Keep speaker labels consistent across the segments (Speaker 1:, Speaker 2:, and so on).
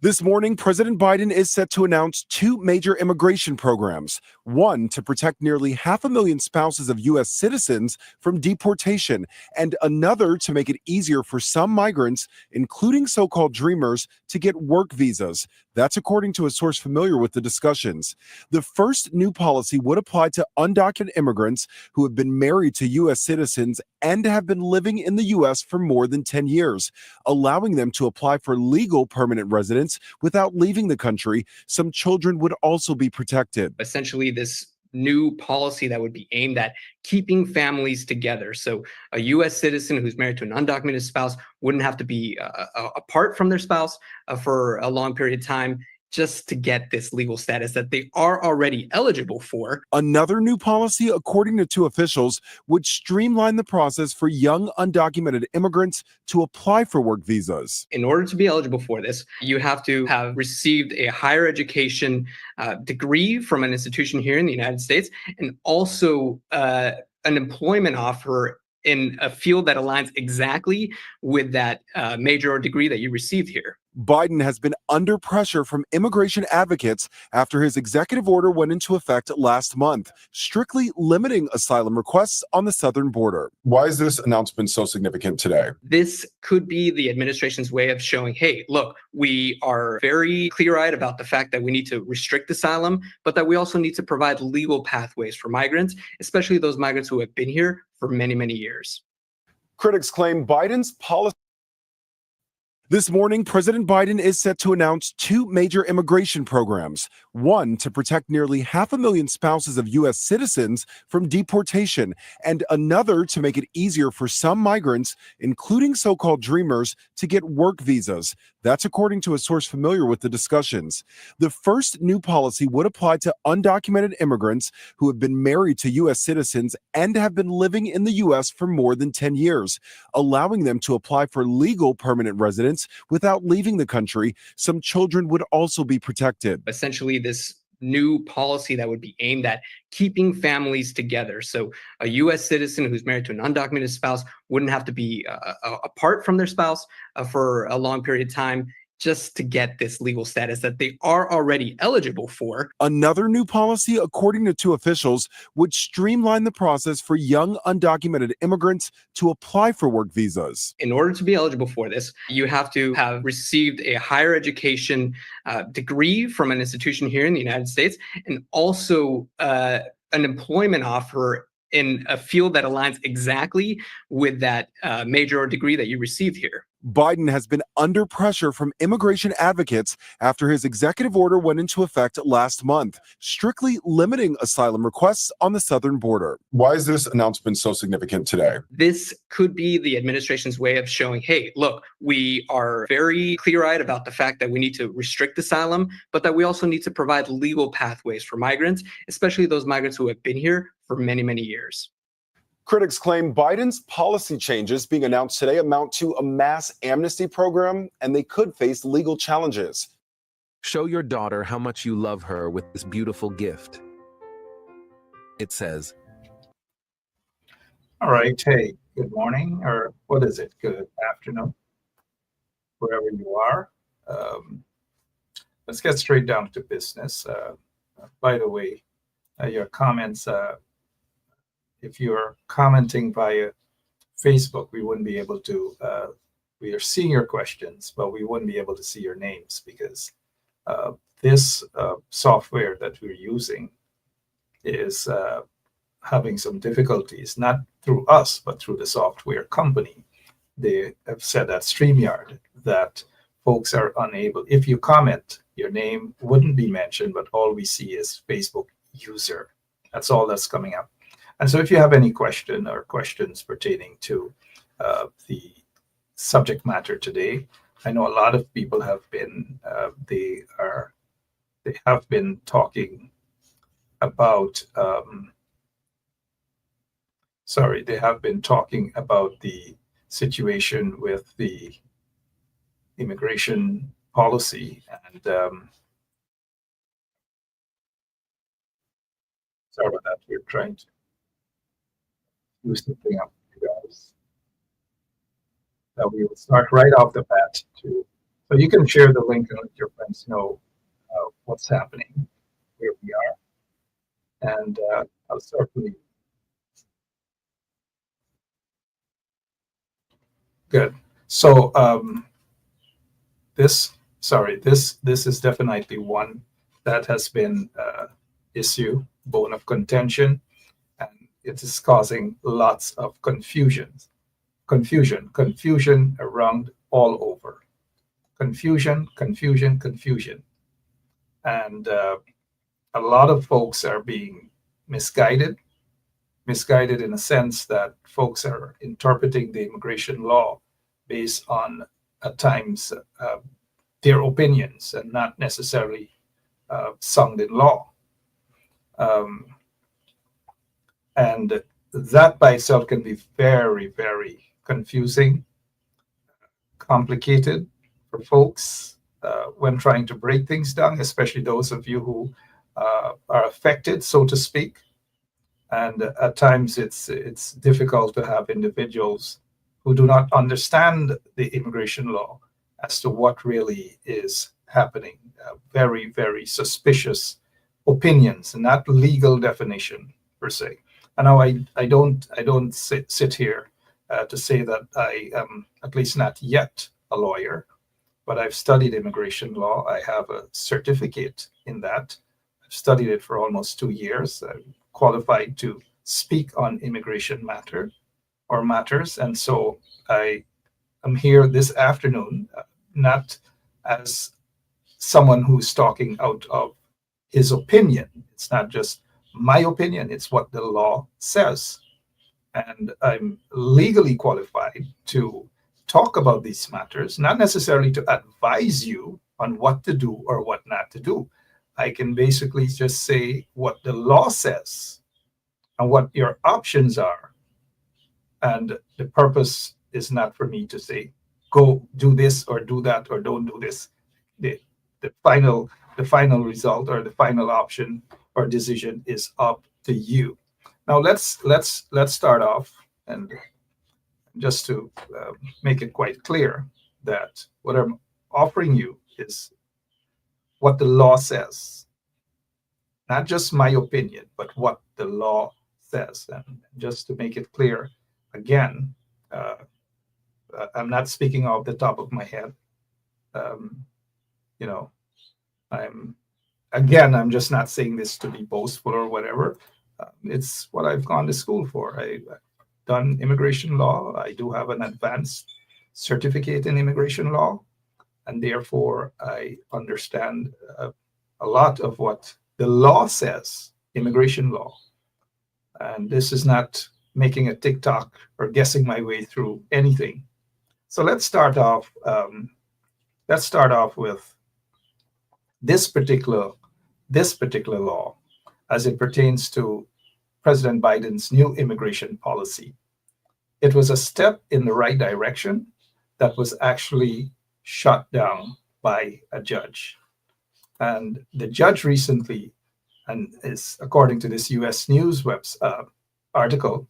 Speaker 1: This morning, President Biden is set to announce two major immigration programs. One to protect nearly 500,000 spouses of U.S. citizens from deportation, and another to make it easier for some migrants, including so-called dreamers, to get work visas. That's according to a source familiar with the discussions. The first new policy would apply to undocumented immigrants who have been married to U.S. citizens and have been living in the U.S. for more than 10 years, allowing them to apply for legal permanent residence without leaving the country. Some children would also be protected.
Speaker 2: Essentially, this new policy that would be aimed at keeping families together. So a U.S. citizen who's married to an undocumented spouse wouldn't have to be apart from their spouse for a long period of time just to get this legal status that they are already eligible for.
Speaker 1: Another new policy, according to two officials, would streamline the process for young undocumented immigrants to apply for work visas.
Speaker 2: In order to be eligible for this, you have to have received a higher education degree from an institution here in the United States, and also an employment offer in a field that aligns exactly with that major or degree that you received here.
Speaker 1: Biden has been under pressure from immigration advocates after his executive order went into effect last month, strictly limiting asylum requests on the southern border. Why is this announcement so significant today?
Speaker 2: This could be the administration's way of showing, hey, look, we are very clear-eyed about the fact that we need to restrict asylum, but that we also need to provide legal pathways for migrants, especially those migrants who have been here for many, many years.
Speaker 1: Critics claim Biden's policy. This morning, President Biden is set to announce two major immigration programs. One to protect nearly 500,000 spouses of U.S. citizens from deportation, and another to make it easier for some migrants, including so-called dreamers, to get work visas. That's according to a source familiar with the discussions. The first new policy would apply to undocumented immigrants who have been married to U.S. citizens and have been living in the U.S. for more than 10 years, allowing them to apply for legal permanent residence without leaving the country. Some children would also be protected.
Speaker 2: Essentially, this new policy that would be aimed at keeping families together. So a U.S. citizen who's married to an undocumented spouse wouldn't have to be apart from their spouse for a long period of time just to get this legal status that they are already eligible for.
Speaker 1: Another new policy, according to two officials, would streamline the process for young undocumented immigrants to apply for work visas.
Speaker 2: In order to be eligible for this, you have to have received a higher education degree from an institution here in the United States, and also an employment offer in a field that aligns exactly with that major or degree that you received here.
Speaker 1: Biden has been under pressure from immigration advocates after his executive order went into effect last month, strictly limiting asylum requests on the southern border. Why is this announcement so significant today?
Speaker 2: This could be the administration's way of showing, hey, look, we are very clear-eyed about the fact that we need to restrict asylum, but that we also need to provide legal pathways for migrants, especially those migrants who have been here for many, many years.
Speaker 1: Critics claim Biden's policy changes being announced today amount to a mass amnesty program, and they could face legal challenges.
Speaker 3: Show your daughter how much you love her with this beautiful gift. It says.
Speaker 4: All right. Hey, good morning, or what is it? Good afternoon, wherever you are. Let's get straight down to business. By the way, your comments, if you're commenting via Facebook, we wouldn't be able to, we are seeing your questions, but we wouldn't be able to see your names because this software that we're using is having some difficulties, not through us, but through the software company. They have said that StreamYard, that folks are unable, if you comment, your name wouldn't be mentioned, but all we see is Facebook user. That's all that's coming up. And so if you have any question or questions pertaining to the subject matter today, I know a lot of people have been, they have been talking about, they have been talking about the situation with the immigration policy, and sorry about that, we're trying to do something up for you guys. That we will start right off the bat to So you can share the link and let your friends know what's happening, where we are, and I'll certainly. Good. So this is definitely one that has been issue, bone of contention, and it is causing lots of confusion around all over. Confusion, and a lot of folks are being misguided in a sense that folks are interpreting the immigration law based on at times their opinions and not necessarily sound in law. And that by itself can be very, very confusing, complicated for folks when trying to break things down, especially those of you who are affected, so to speak. And at times it's difficult to have individuals who do not understand the immigration law as to what really is happening. Very, very suspicious opinions, not legal definition per se. And now I don't sit here to say that I am, at least not yet, a lawyer, but I've studied immigration law. I have a certificate in that. I've studied it for almost 2 years. I'm qualified to speak on immigration matters. And so I am here this afternoon, not as someone who's talking out of his opinion. It's not just my opinion, it's what the law says. And I'm legally qualified to talk about these matters, not necessarily to advise you on what to do or what not to do. I can basically just say what the law says and what your options are. And the purpose is not for me to say, go do this or do that or don't do this. The final result or the final option or decision is up to you. Now let's start off, and just to make it quite clear that what I'm offering you is what the law says, not just my opinion, but what the law says. And just to make it clear, again, I'm not speaking off the top of my head. I'm just not saying this to be boastful or whatever. It's what I've gone to school for. I've done immigration law. I do have an advanced certificate in immigration law, and therefore I understand a lot of what the law says, immigration law. And this is not making a TikTok or guessing my way through anything. So let's start off. With this particular law as it pertains to President Biden's new immigration policy. It was a step in the right direction that was actually shot down by a judge. And the judge recently, and is according to this U.S. News article,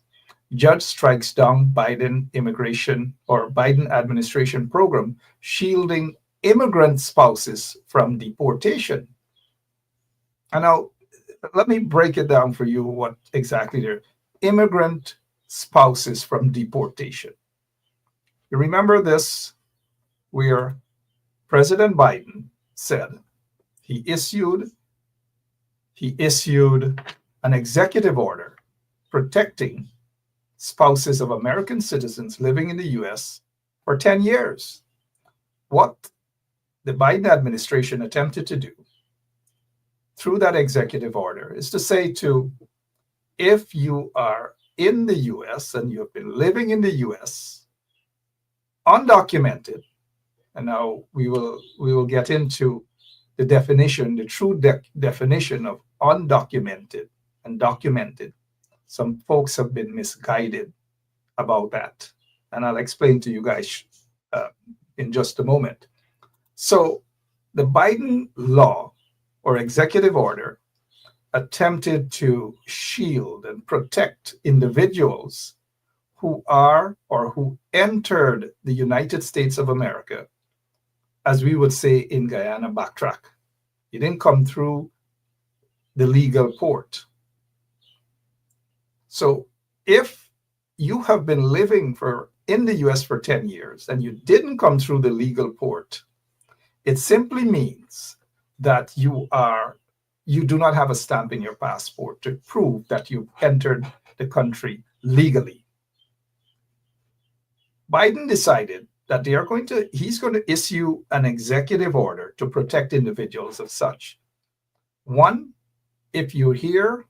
Speaker 4: judge strikes down Biden immigration or Biden administration program shielding immigrant spouses from deportation. And now let me break it down for you what exactly they're immigrant spouses from deportation. You remember this, where President Biden said he issued an executive order protecting spouses of American citizens living in the U.S. for 10 years. What the Biden administration attempted to do through that executive order is to say to, if you are in the U.S. and you have been living in the U.S. undocumented, and now we will get into the definition, the true definition of undocumented and documented. Some folks have been misguided about that, and I'll explain to you guys in just a moment. So the Biden law or executive order attempted to shield and protect individuals who are or who entered the United States of America as we would say in Guyana, backtrack. You didn't come through the legal port. So if you have been living in the US for 10 years and you didn't come through the legal port, it simply means that you do not have a stamp in your passport to prove that you entered the country legally. Biden decided that he's going to issue an executive order to protect individuals as such. One, if you're here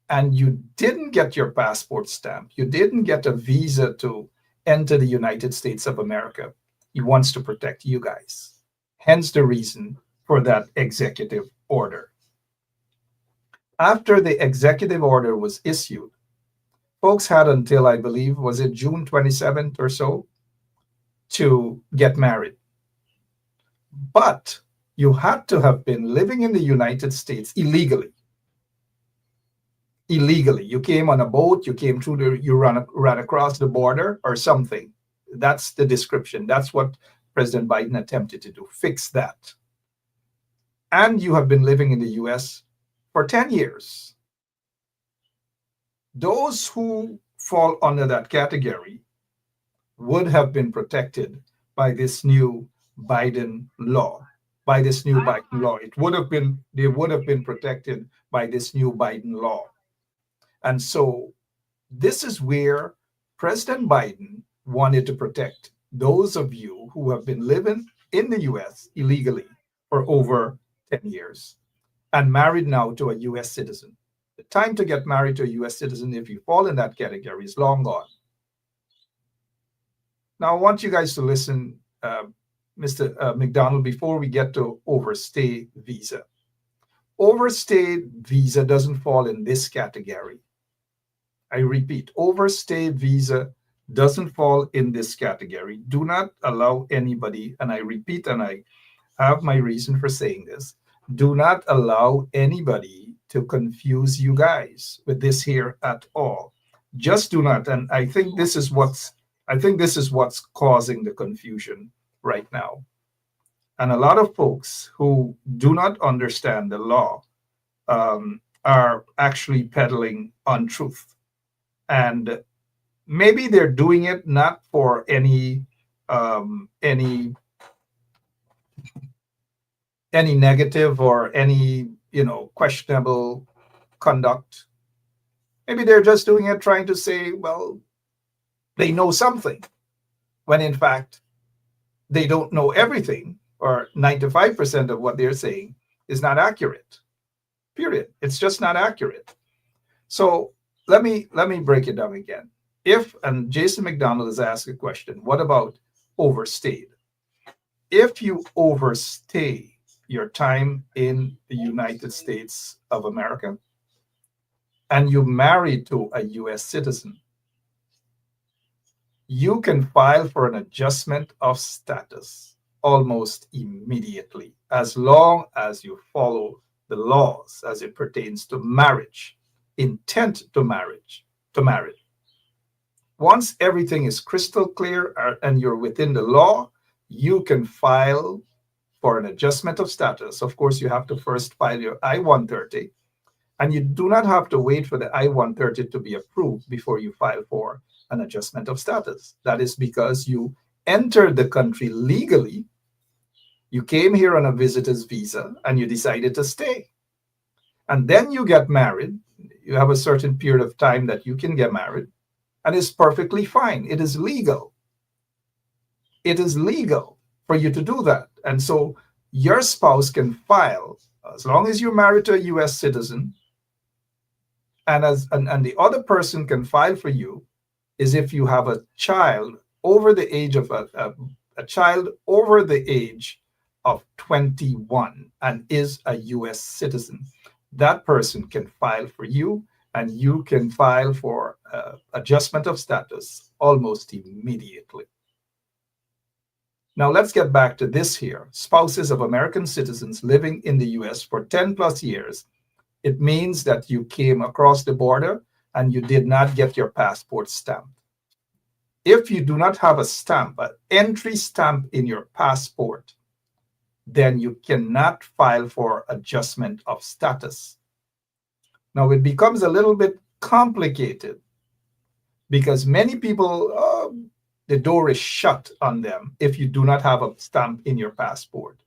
Speaker 4: and you didn't get your passport stamp, you didn't get a visa to enter the United States of America, he wants to protect you guys. Hence the reason for that executive order. After the executive order was issued, folks had until, I believe, was it June 27th or so, to get married. But you had to have been living in the United States illegally. Illegally. You came on a boat, you came through you ran across the border or something. That's the description. That's what President Biden attempted to do, fix that. And you have been living in the US for 10 years. Those who fall under that category would have been protected by this new Biden law. They would have been protected by this new Biden law. And so this is where President Biden wanted to protect those of you who have been living in the US illegally for over 10 years and married now to a US citizen. The time to get married to a US citizen, if you fall in that category, is long gone. Now, I want you guys to listen, Mr. McDonald, before we get to overstay visa. Overstay visa doesn't fall in this category. I repeat, overstay visa doesn't fall in this category. Do not allow anybody, and I repeat, and I have my reason for saying this, do not allow anybody to confuse you guys with this here at all. Just do not. And I think this is what's causing the confusion right now. And a lot of folks who do not understand the law are actually peddling untruth. And maybe they're doing it not for any negative or any questionable conduct. Maybe they're just doing it trying to say, well, they know something, when in fact they don't know everything, or 95% of what they're saying is not accurate. Period. It's just not accurate. So let me break it down again. And Jason McDonald has asked a question, what about overstayed? If you overstay your time in the United States of America and you marry to a US citizen, you can file for an adjustment of status almost immediately, as long as you follow the laws as it pertains to marriage, intent to marry. Once everything is crystal clear and you're within the law, you can file for an adjustment of status. Of course, you have to first file your I-130, and you do not have to wait for the I-130 to be approved before you file for an adjustment of status. That is because you entered the country legally, you came here on a visitor's visa, and you decided to stay. And then you get married. You have a certain period of time that you can get married, and it's perfectly fine. It is legal. It is legal for you to do that. And so your spouse can file, as long as you're married to a US citizen, and the other person can file for you, is if you have a child over the age of a child over the age of 21 and is a US citizen. That person can file for you, and you can file for adjustment of status almost immediately. Now let's get back to this here. Spouses of American citizens living in the US for 10 plus years. It means that you came across the border and you did not get your passport stamped. if you do not have a stamp, an entry stamp in your passport, then you cannot file for adjustment of status. Now, it becomes a little bit complicated because many people, the door is shut on them if you do not have a stamp in your passport.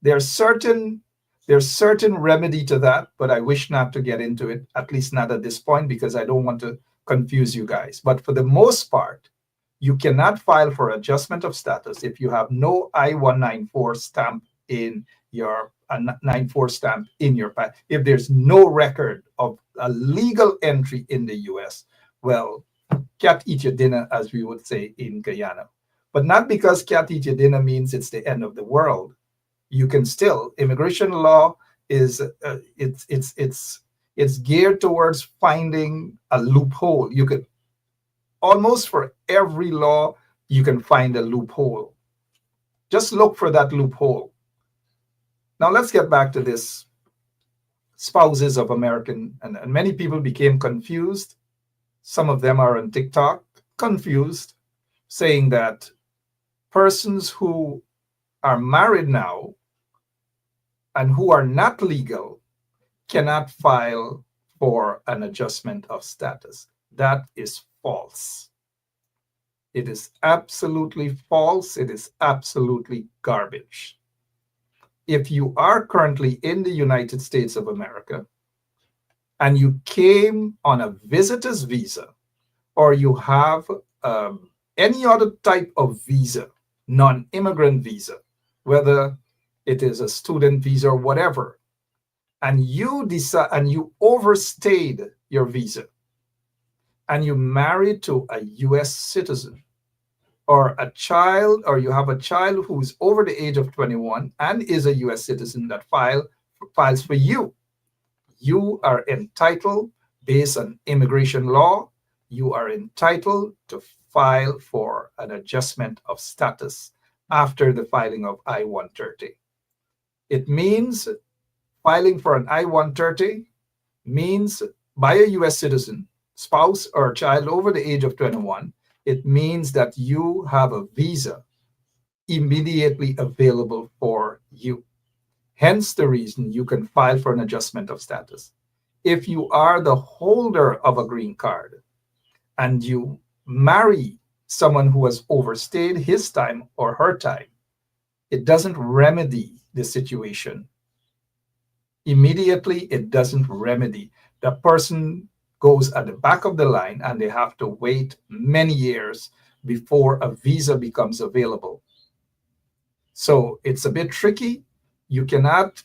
Speaker 4: There's certain remedy to that, but I wish not to get into it, at least not at this point, because I don't want to confuse you guys. But for the most part, you cannot file for adjustment of status if you have no I-194 stamp in your 94 stamp in your passport. If there's no record of a legal entry in the US, well, cat eat your dinner, as we would say in Guyana. But not because cat eat your dinner means it's the end of the world. You can still, immigration law is it's geared towards finding a loophole. You could almost for every law you can find a loophole. Just look for that loophole. Now let's get back to this spouses of American, and many people became confused. Some of them are on TikTok confused, saying that persons who are married now and who are not legal cannot file for an adjustment of status. That is false. It is absolutely false. It is absolutely garbage. If you are currently in the United States of America and you came on a visitor's visa, or you have any other type of visa, non-immigrant visa, whether it is a student visa or whatever, and you decide and you overstayed your visa and you married to a US citizen, or a child, or you have a child who's over the age of 21 and is a US citizen that files for you, you are entitled, based on immigration law, you are entitled to file for an adjustment of status after the filing of I-130. It means filing for an I-130 means by a US citizen, spouse or child over the age of 21, it means that you have a visa immediately available for you. Hence the reason you can file for an adjustment of status. If you are the holder of a green card and you marry someone who has overstayed his time or her time, it doesn't remedy the situation. Immediately, it doesn't remedy. The person goes at the back of the line and they have to wait many years before a visa becomes available. So it's a bit tricky. You cannot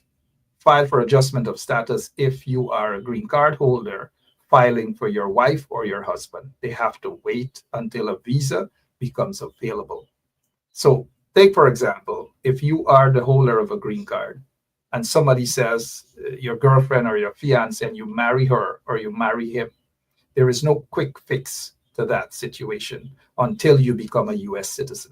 Speaker 4: file for adjustment of status if you are a green card holder filing for your wife or your husband. They have to wait until a visa becomes available. So take, for example, if you are the holder of a green card and somebody says your girlfriend or your fiance, and you marry her or you marry him, there is no quick fix to that situation until you become a US citizen.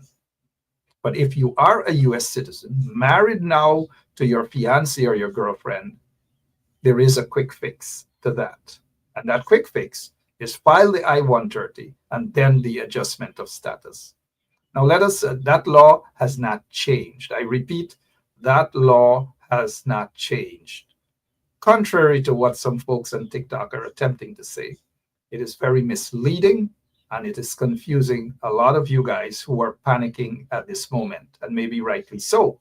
Speaker 4: But if you are a US citizen, married now to your fiance or your girlfriend, there is a quick fix to that. And that quick fix is file the I-130 and then the adjustment of status. Now that law has not changed. I repeat, that law has not changed. Contrary to what some folks on TikTok are attempting to say, it is very misleading and it is confusing a lot of you guys who are panicking at this moment, and maybe rightly so.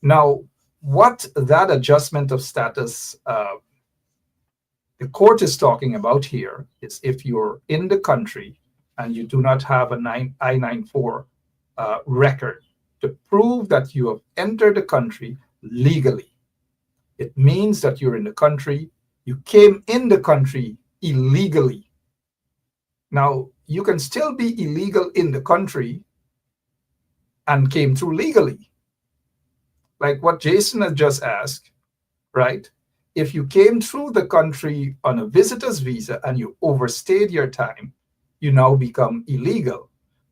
Speaker 4: Now, what that adjustment of status, the court is talking about here is if you're in the country and you do not have an I-94 record to prove that you have entered the country legally. It means that you're in the country, you came in the country illegally. Now, you can still be illegal in the country and came through legally. Like what Jason has just asked, right? If you came through the country on a visitor's visa and you overstayed your time, you now become illegal.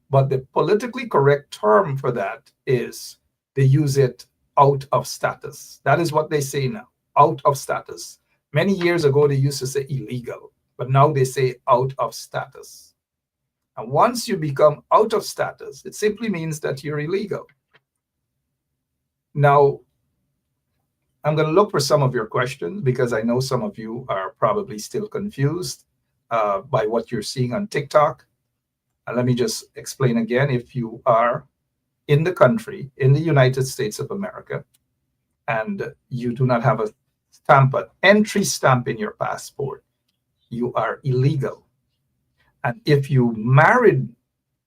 Speaker 4: But the politically correct term for that is they use it out of status. That is what they say now, out of status. Many years ago, they used to say illegal, but now they say out of status. And once you become out of status, it simply means that you're illegal. Now, I'm going to look for some of your questions because I know some of you are probably still confused by what you're seeing on TikTok. And let me just explain again. If you are in the country, in the United States of America, and you do not have a stamp, an entry stamp in your passport, you are illegal. And if you married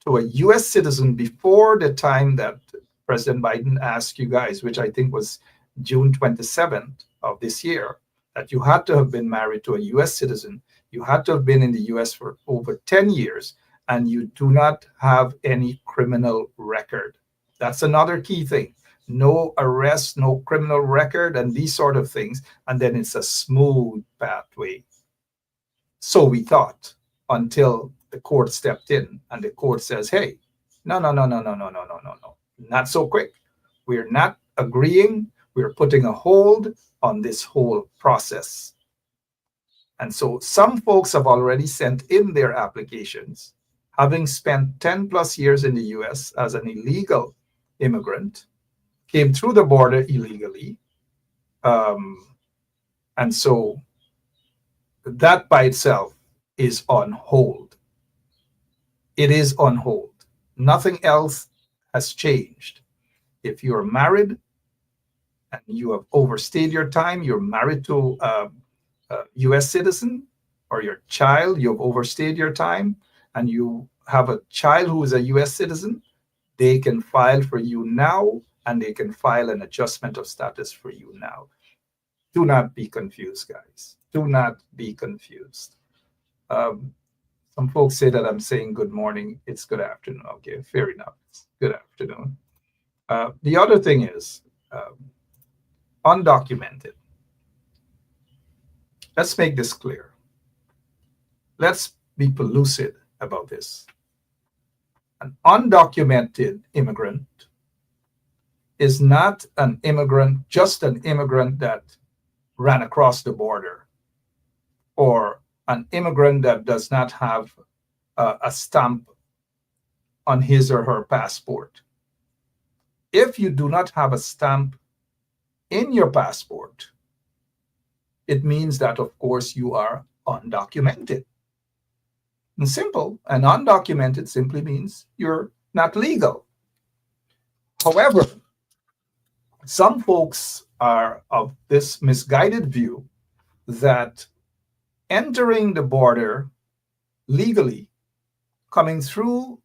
Speaker 4: to a US citizen before the time that President Biden asked you guys, which I think was June 27th of this year, that you had to have been married to a US citizen, you had to have been in the US for over 10 years, and you do not have any criminal record. That's another key thing. No arrest, no criminal record, and these sort of things. And then it's a smooth pathway. So we thought, until the court stepped in and the court says, hey, no, not so quick. We're not agreeing. We're putting a hold on this whole process. And so some folks have already sent in their applications, having spent 10 plus years in the US as an illegal immigrant, came through the border illegally. And so that by itself is on hold. It is on hold. Nothing else has changed. If you're married and you have overstayed your time, you're married to a US citizen, or your child, you've overstayed your time, and you have a child who is a US citizen, they can file for you now, and they can file an adjustment of status for you now. Do not be confused, guys. Do not be confused. Some folks say that I'm saying good morning. It's good afternoon. Okay, fair enough. It's good afternoon. The other thing is undocumented. Let's make this clear. Let's be pellucid about this. An undocumented immigrant is not an immigrant, just an immigrant that ran across the border, or an immigrant that does not have a stamp on his or her passport. If you do not have a stamp in your passport, it means that, of course, you are undocumented. And simple, and undocumented simply means you're not legal. However, some folks are of this misguided view that entering the border legally, coming through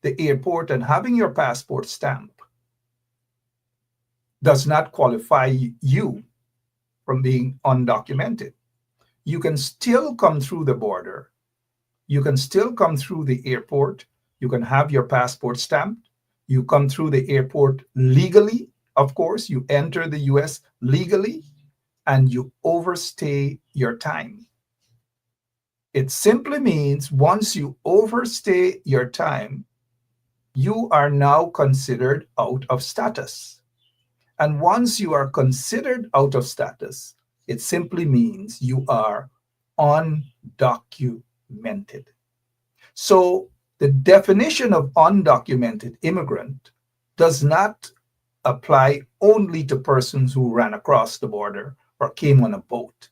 Speaker 4: the airport and having your passport stamp does not qualify you from being undocumented. You can still come through the border. You can still come through the airport. You can have your passport stamped. You come through the airport legally. Of course, you enter the US legally, and you overstay your time. It simply means once you overstay your time, you are now considered out of status. And once you are considered out of status, it simply means you are undocumented. So the definition of undocumented immigrant does not apply only to persons who ran across the border or came on a boat.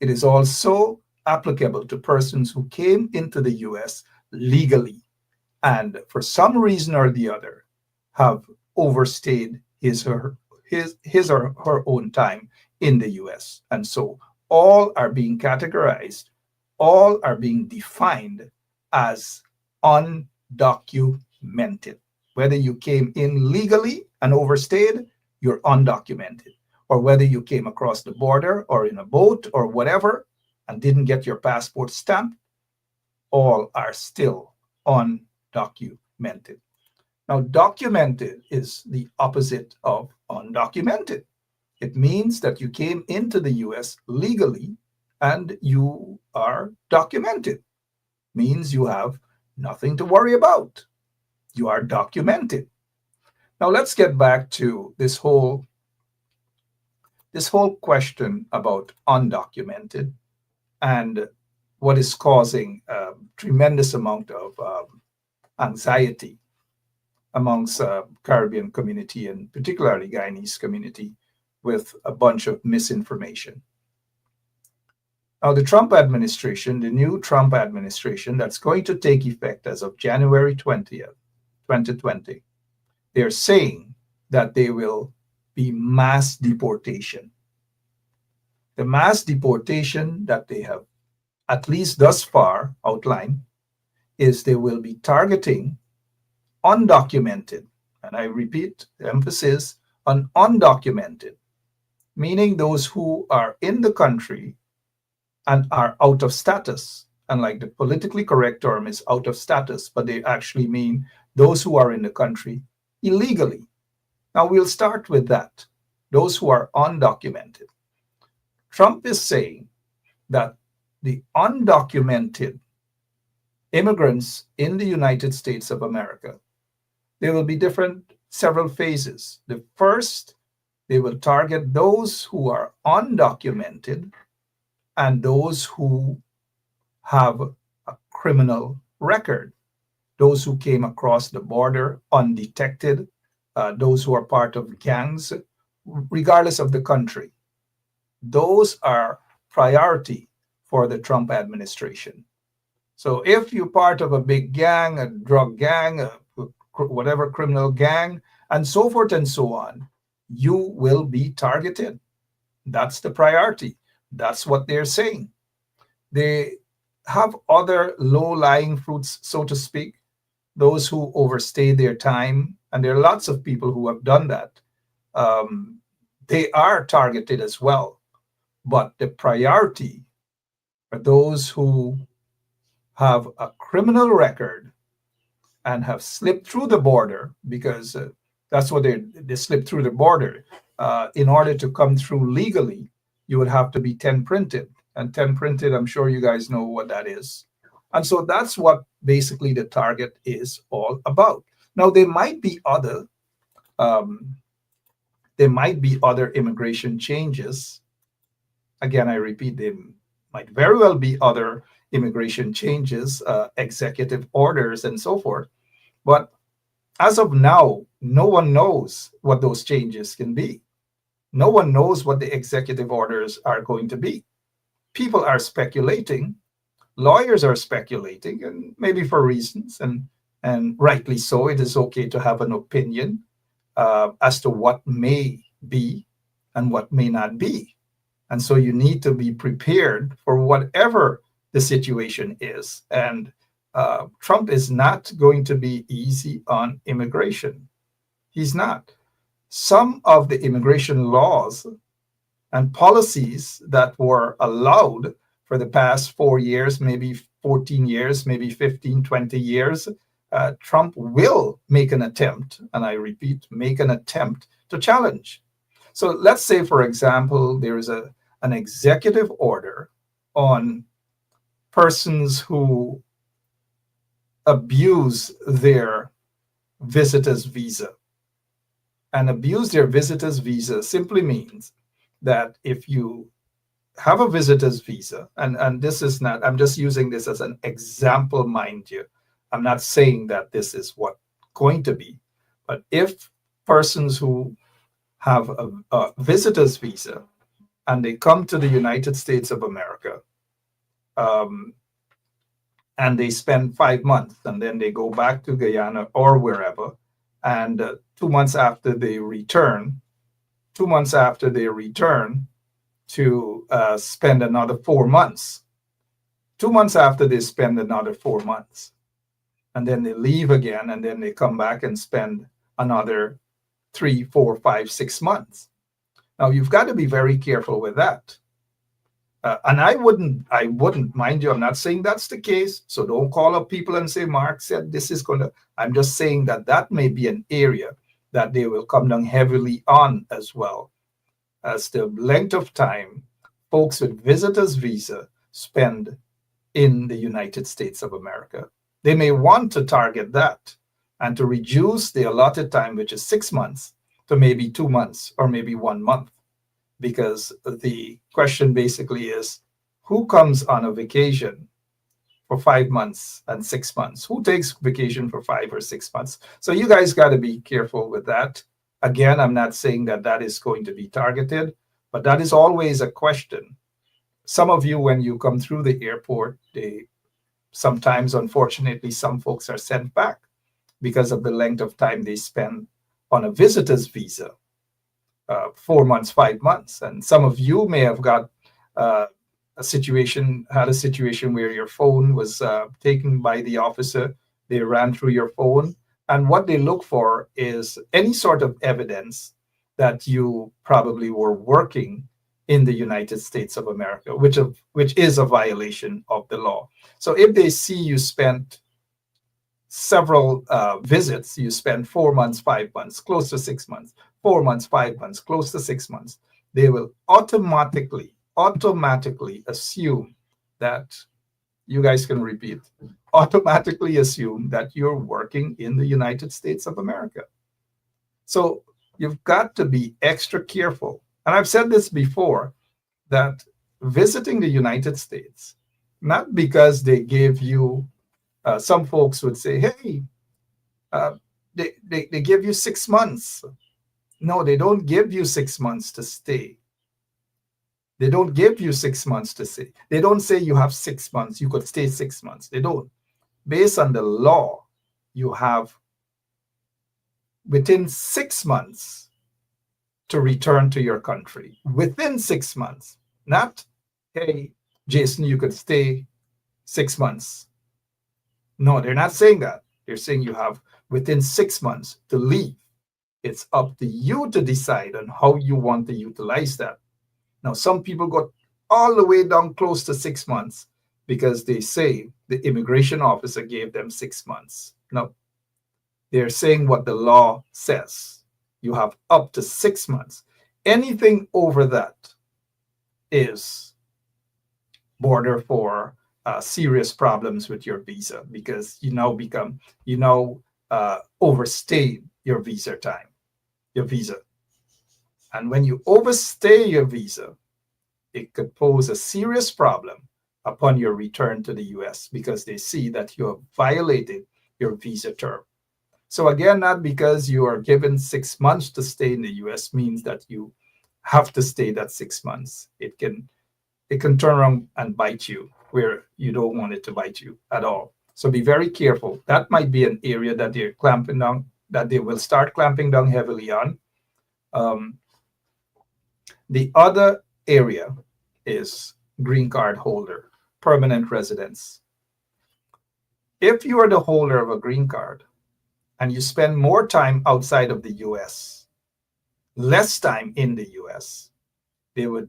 Speaker 4: It is also applicable to persons who came into the US legally and for some reason or the other have overstayed his or her own time in the US. And so all are being categorized, all are being defined as undocumented. Whether you came in legally and overstayed, you're undocumented. Or whether you came across the border or in a boat or whatever and didn't get your passport stamped, all are still undocumented. Now, documented is the opposite of undocumented. It means that you came into the US legally and you are documented. Means you have nothing to worry about. You are documented. Now let's get back to this whole question about undocumented and what is causing a tremendous amount of anxiety amongst Caribbean community and particularly Guyanese community with a bunch of misinformation. Now, the Trump administration, the new Trump administration that's going to take effect as of January 20th, 2020, they're saying that there will be mass deportation. The mass deportation that they have, at least thus far, outlined is they will be targeting undocumented, and I repeat, the emphasis on undocumented, meaning those who are in the country and are out of status. And like the politically correct term is out of status, but they actually mean those who are in the country illegally. Now we'll start with that, those who are undocumented. Trump is saying that the undocumented immigrants in the United States of America, there will be several phases. The first, they will target those who are undocumented and those who have a criminal record, those who came across the border undetected, those who are part of gangs, regardless of the country. Those are priority for the Trump administration. So if you're part of a big gang, a drug gang, whatever criminal gang, and so forth and so on, you will be targeted. That's the priority. That's what they're saying. They have other low-lying fruits, so to speak, those who overstay their time, and there are lots of people who have done that. They are targeted as well, but the priority are those who have a criminal record and have slipped through the border, because that's what they slipped through the border. In order to come through legally, you would have to be 10 printed. And 10 printed, I'm sure you guys know what that is. And so that's what basically the target is all about. Now, there might be other immigration changes. Again, I repeat, there might very well be other immigration changes, executive orders, and so forth. But as of now, no one knows what those changes can be. No one knows what the executive orders are going to be. People are speculating, lawyers are speculating, and maybe for reasons, and rightly so. It is okay to have an opinion as to what may be and what may not be. And so you need to be prepared for whatever the situation is. And Trump is not going to be easy on immigration. He's not. Some of the immigration laws and policies that were allowed for the past 4 years, maybe 14 years, maybe 15, 20 years, Trump will make an attempt, and I repeat, make an attempt to challenge. So let's say, for example, there is an executive order on persons who abuse their visitor's visa. And abuse their visitor's visa simply means that if you have a visitor's visa, and this is not, I'm just using this as an example, mind you. I'm not saying that this is what's going to be, but if persons who have a visitor's visa and they come to the United States of America, and they spend 5 months, and then they go back to Guyana or wherever, and 2 months after they return, to spend another 4 months. 2 months after they spend another 4 months. And then they leave again, and then they come back and spend another 3, 4, 5, 6 months. Now, you've got to be very careful with that. And I wouldn't, mind you, I'm not saying that's the case. So don't call up people and say, Mark said this is going to, I'm just saying that that may be an area that they will come down heavily on as well, as the length of time folks with visitors visa spend in the United States of America. They may want to target that and to reduce the allotted time, which is 6 months, to maybe 2 months or maybe 1 month. Because the question basically is, who comes on a vacation for 5 months and 6 months? Who takes vacation for 5 or 6 months? So you guys got to be careful with that. Again, I'm not saying that that is going to be targeted, but that is always a question. Some of you, when you come through the airport, sometimes, unfortunately, some folks are sent back because of the length of time they spend on a visitor's visa, 4 months, 5 months. And some of you may have got had a situation where your phone was taken by the officer. They ran through your phone. And what they look for is any sort of evidence that you probably were working in the United States of America, which is a violation of the law. So if they see you spent several visits, you spend 4 months, 5 months, close to 6 months, 4 months, 5 months, close to 6 months, they will automatically assume that, you guys can repeat, automatically assume that you're working in the United States of America. So you've got to be extra careful. And I've said this before, that visiting the United States, not because they gave you, some folks would say, hey, they give you 6 months. No, they don't give you 6 months to stay. They don't give you 6 months to stay. They don't say you have 6 months, you could stay 6 months. They don't. Based on the law, you have within 6 months to return to your country. Within 6 months. Not, hey, Jason, you could stay 6 months. No, they're not saying that. They're saying you have within 6 months to leave. It's up to you to decide on how you want to utilize that. Now, some people got all the way down close to 6 months because they say the immigration officer gave them 6 months. No, they're saying what the law says. You have up to 6 months. Anything over that is border for serious problems with your visa, because you now overstay your visa time, your visa. And when you overstay your visa, it could pose a serious problem upon your return to the US, because they see that you have violated your visa term. So again, not because you are given 6 months to stay in the US means that you have to stay that 6 months. It can turn around and bite you where you don't want it to bite you at all. So be very careful. That might be an area that they're clamping down, that they will start clamping down heavily on. The other area is green card holder, permanent residence. If you are the holder of a green card and you spend more time outside of the US, less time in the US, they would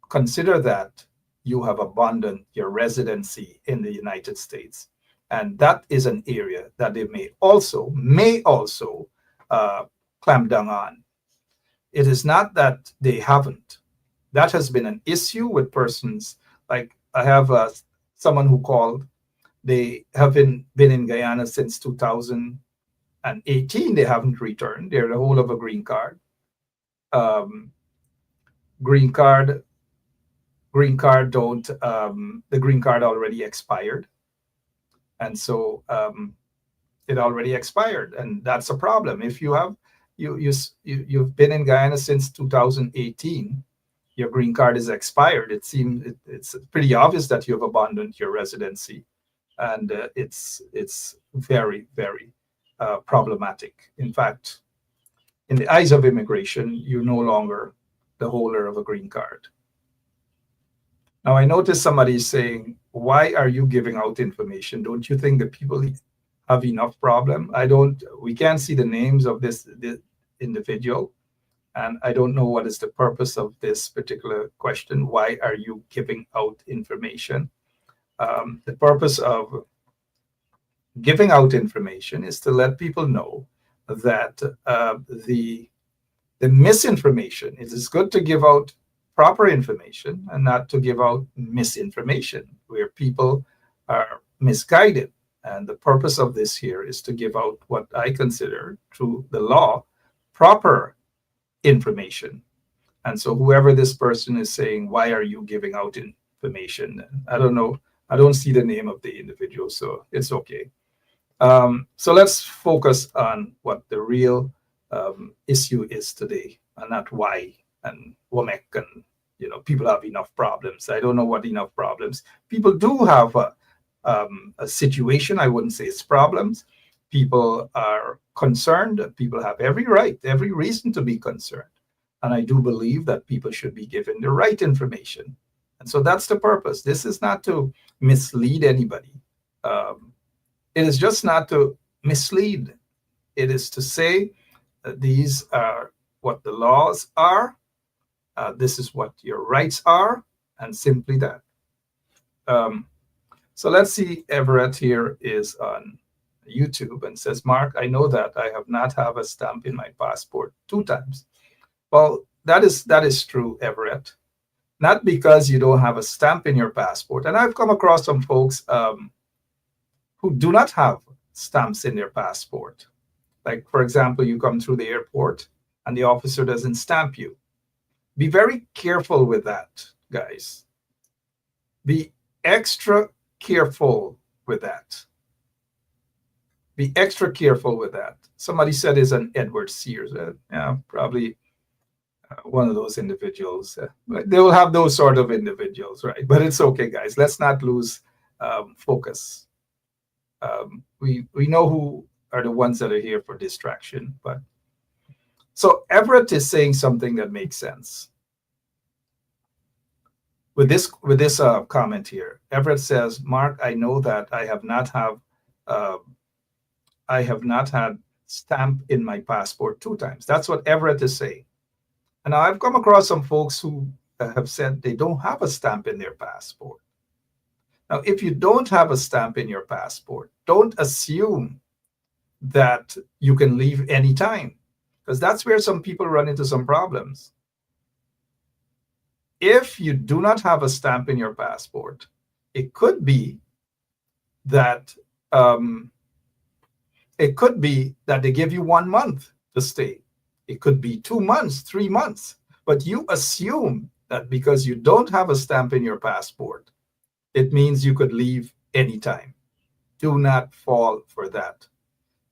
Speaker 4: consider that you have abandoned your residency in the United States. And that is an area that they may also clamp down on. It is not that they haven't. That has been an issue with persons. Like I have someone who called. They have been in Guyana since 2018. They haven't returned. They're the whole of a green card. Green card don't. The green card already expired, and so it already expired, and that's a problem. If you have you've been in Guyana since 2018, your green card is expired. It seems it's pretty obvious that you have abandoned your residency, and it's very, very problematic. In fact, in the eyes of immigration, you're no longer the holder of a green card. Now, I noticed somebody saying, "Why are you giving out information? Don't you think the people have enough problem?" We can't see the names of this individual, and I don't know what is the purpose of this particular question. Why are you giving out information? The purpose of giving out information is to let people know that the misinformation, it is good to give out proper information and not to give out misinformation where people are misguided. And the purpose of this here is to give out what I consider, through the law, proper information. And so whoever this person is saying, "Why are you giving out information?" I don't know I don't see the name of the individual, so it's okay. So let's focus on what the real issue is today, and not why and WOMEC and people have enough problems. I don't know what enough problems. People do have a situation. I wouldn't say it's problems. People are concerned. People have every right, every reason to be concerned. And I do believe that people should be given the right information. And so that's the purpose. This is not to mislead anybody. It is just not to mislead. It is to say that these are what the laws are. This is what your rights are, and simply that. So let's see. Everett here is on YouTube and says, Mark, I know that I have not have a stamp in my passport 2 times. Well, that is true, Everett. Not because you don't have a stamp in your passport. And I've come across some folks who do not have stamps in their passport. Like, for example, you come through the airport and the officer doesn't stamp you. Be very careful with that, guys. Be extra careful with that. Be extra careful with that. Somebody said it's an Edward Sears. Yeah, probably one of those individuals. They will have those sort of individuals, right? But it's okay, guys. Let's not lose focus. We know who are the ones that are here for distraction. But so Everett is saying something that makes sense. With this comment here, Everett says, Mark, I know that I have not had stamp in my passport 2 times. That's what Everett is saying. And I've come across some folks who have said they don't have a stamp in their passport. Now, if you don't have a stamp in your passport, don't assume that you can leave anytime, because that's where some people run into some problems. If you do not have a stamp in your passport, it could be that they give you 1 month to stay. It could be 2 months, 3 months. But you assume that because you don't have a stamp in your passport, it means you could leave anytime. Do not fall for that.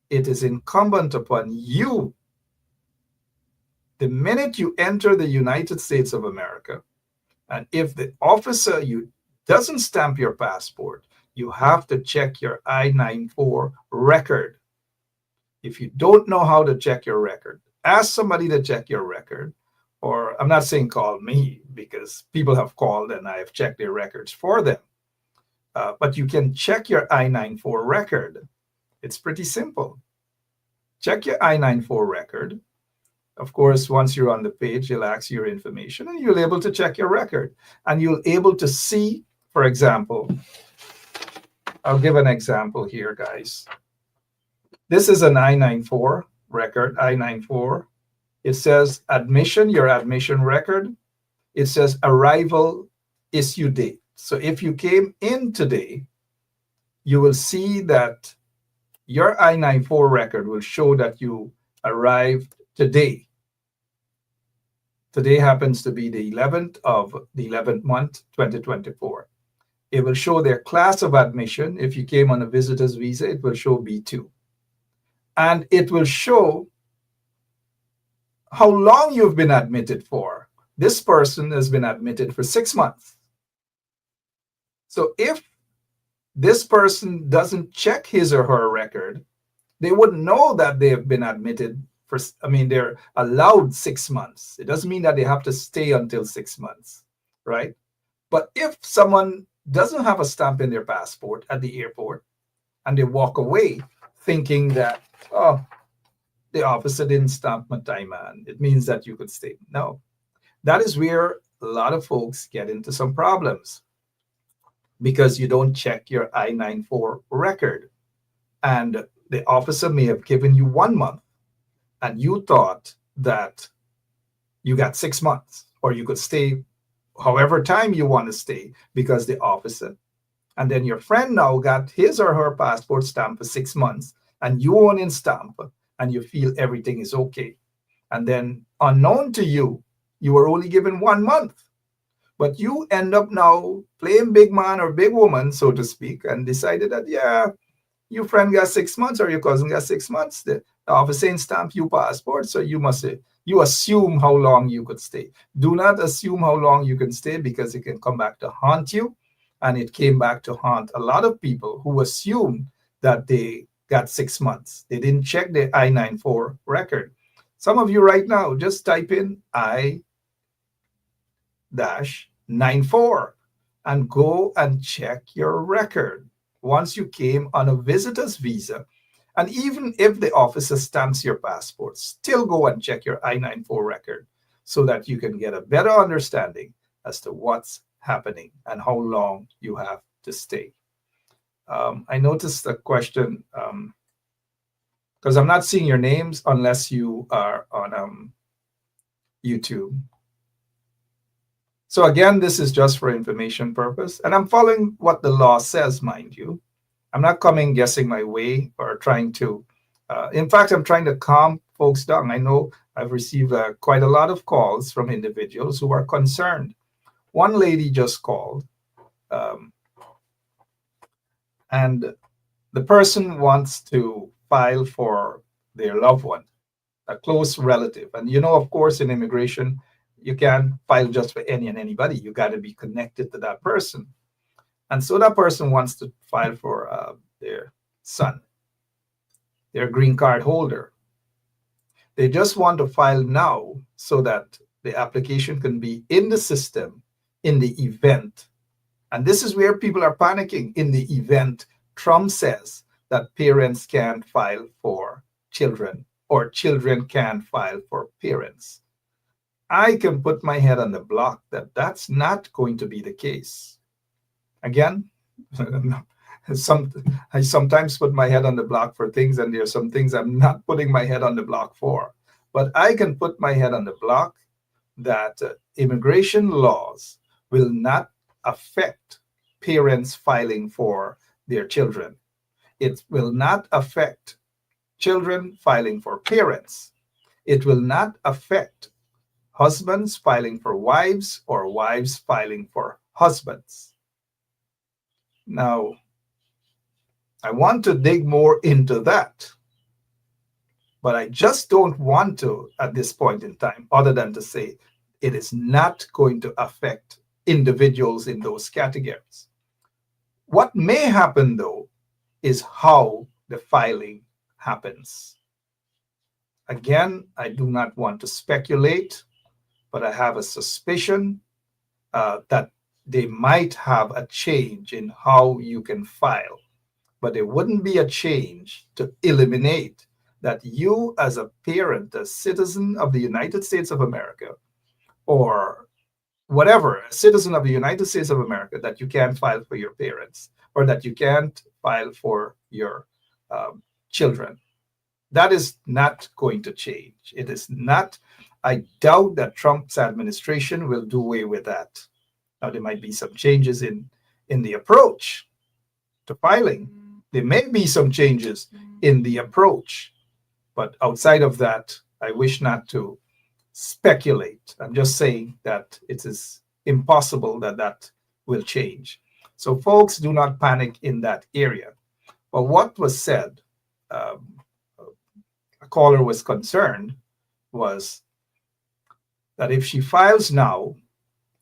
Speaker 4: It is incumbent upon you, the minute you enter the United States of America, and if the officer doesn't stamp your passport, you have to check your I-94 record. If you don't know how to check your record, ask somebody to check your record. Or I'm not saying call me, because people have called and I have checked their records for them. But you can check your I-94 record. It's pretty simple. Check your I-94 record. Of course, once you're on the page, you'll ask your information and you'll be able to check your record. And you'll be able to see, for example, I'll give an example here, guys. This is an I-94 record, I-94. It says admission, your admission record. It says arrival issue date. So if you came in today, you will see that your I-94 record will show that you arrived today. Today happens to be the 11th of the 11th month, 2024. It will show their class of admission. If you came on a visitor's visa, it will show B2. And it will show how long you've been admitted for. This person has been admitted for 6 months. So if this person doesn't check his or her record, they wouldn't know that they have been admitted for, they're allowed 6 months. It doesn't mean that they have to stay until 6 months, right? But if someone doesn't have a stamp in their passport at the airport and they walk away thinking that, oh, the officer didn't stamp my time, man, it means that you could stay. No, that is where a lot of folks get into some problems, because you don't check your I-94 record. And the officer may have given you 1 month and you thought that you got 6 months, or you could stay however time you want to stay because the officer. And then your friend now got his or her passport stamped for 6 months and you won't in stamp and you feel everything is okay. And then unknown to you, you were only given 1 month. But you end up now playing big man or big woman, so to speak, and decided that, yeah, your friend got 6 months or your cousin got 6 months. The office ain't stamp you passport, so you must say, you assume how long you could stay. Do not assume how long you can stay, because it can come back to haunt you. And it came back to haunt a lot of people who assumed that they got 6 months. They didn't check their I-94 record. Some of you right now, just type in I-94 and go and check your record once you came on a visitor's visa. And even if the officer stamps your passport, still go and check your I-94 record so that you can get a better understanding as to what's happening and how long you have to stay. I noticed a question, because I'm not seeing your names unless you are on YouTube. So again, this is just for information purpose, and I'm following what the law says, mind you. I'm not coming guessing my way or trying to, in fact, I'm trying to calm folks down. I know I've received quite a lot of calls from individuals who are concerned. One lady just called, and the person wants to file for their loved one, a close relative. And you know, of course, in immigration, you can't file just for any and anybody. You got to be connected to that person. And so that person wants to file for their son, their green card holder. They just want to file now so that the application can be in the system in the event. And this is where people are panicking. In the event Trump says that parents can't file for children or children can't file for parents. I can put my head on the block that that's not going to be the case. Again, I sometimes put my head on the block for things, and there are some things I'm not putting my head on the block for. But I can put my head on the block that immigration laws will not affect parents filing for their children. It will not affect children filing for parents. It will not affect husbands filing for wives or wives filing for husbands. Now, I want to dig more into that, but I just don't want to at this point in time, other than to say it is not going to affect individuals in those categories. What may happen, though, is how the filing happens. Again, I do not want to speculate, but I have a suspicion that they might have a change in how you can file. But there wouldn't be a change to eliminate that you, as a parent, a citizen of the United States of America, or whatever, a citizen of the United States of America, that you can't file for your parents or that you can't file for your children. That is not going to change. It is not. I doubt that Trump's administration will do away with that. Now, there might be some changes in the approach to filing. There may be some changes in the approach, but outside of that, I wish not to speculate. I'm just saying that it is impossible that that will change. So folks, do not panic in that area. But what was said, a caller was concerned, was that if she files now,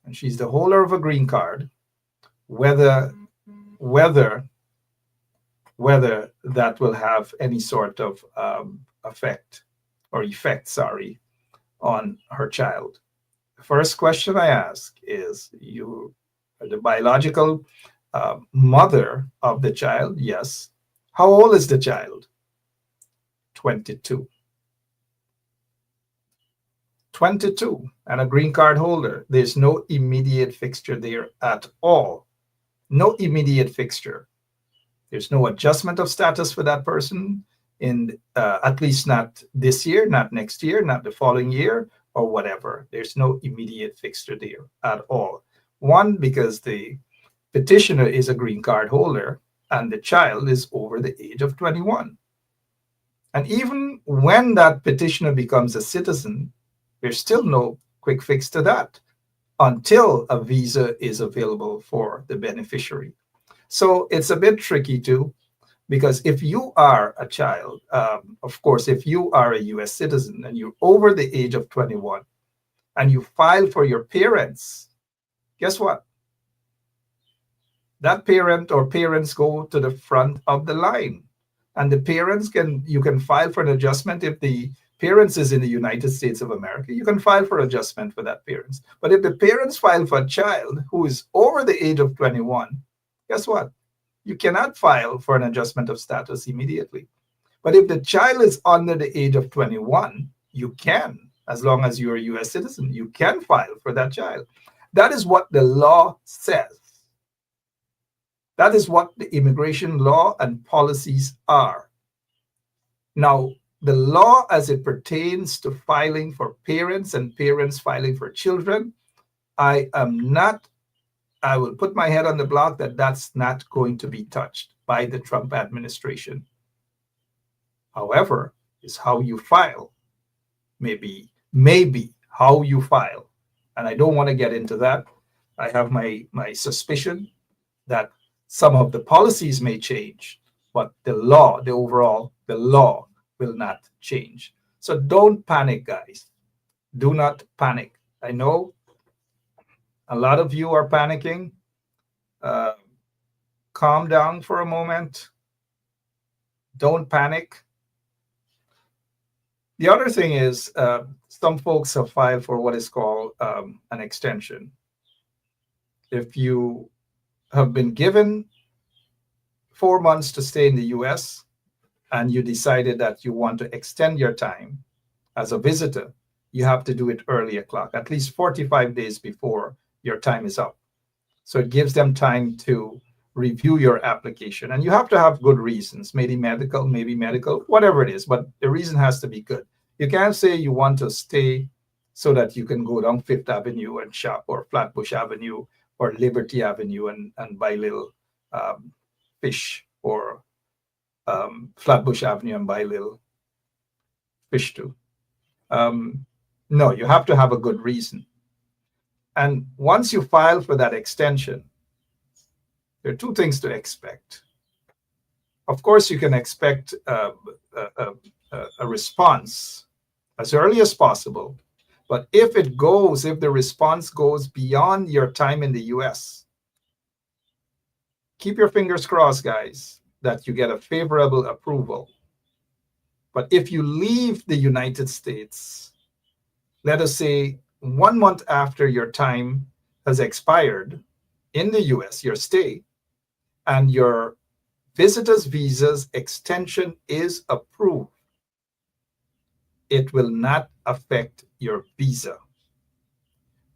Speaker 4: and she's the holder of a green card, whether that will have any sort of effect on her child. The first question I ask is, you are the biological mother of the child? Yes. How old is the child? 22. 22 and a green card holder. There's no immediate fixture there at all. No immediate fixture. There's no adjustment of status for that person, in at least not this year, not next year, not the following year, or whatever. There's no immediate fixture there at all. One, because the petitioner is a green card holder and the child is over the age of 21. And even when that petitioner becomes a citizen, there's still no quick fix to that. until a visa is available for the beneficiary. So it's a bit tricky too, because if you are a child, of course, if you are a US citizen and you're over the age of 21 and you file for your parents, guess what? That parent or parents go to the front of the line. And the parents you can file for an adjustment if the parents is in the United States of America. You can file for adjustment for that parents. But if the parents file for a child who is over the age of 21, guess what? You cannot file for an adjustment of status immediately. But if the child is under the age of 21, you can, as long as you're a US citizen, you can file for that child. That is what the law says. That is what the immigration law and policies are. Now, the law as it pertains to filing for parents and parents filing for children, I will put my head on the block that that's not going to be touched by the Trump administration. However, is how you file, maybe how you file. And I don't want to get into that. I have my suspicion that some of the policies may change, but the law will not change. So don't panic, guys. Do not panic. I know a lot of you are panicking. Calm down for a moment. Don't panic. The other thing is some folks have filed for what is called an extension. If you have been given 4 months to stay in the US and you decided that you want to extend your time as a visitor, you have to do it early o'clock, at least 45 days before your time is up. So it gives them time to review your application. And you have to have good reasons, maybe medical, whatever it is, but the reason has to be good. You can't say you want to stay so that you can go down Fifth Avenue and shop, or Flatbush Avenue or Liberty Avenue and buy little fish, or Flatbush Avenue and buy little fish too. No, you have to have a good reason. And once you file for that extension, there are two things to expect. Of course, you can expect a response as early as possible. But if the response goes beyond your time in the US, keep your fingers crossed, guys, that you get a favorable approval. But if you leave the United States, let us say 1 month after your time has expired in the US, your stay, and your visitor's visa's extension is approved, it will not affect your visa.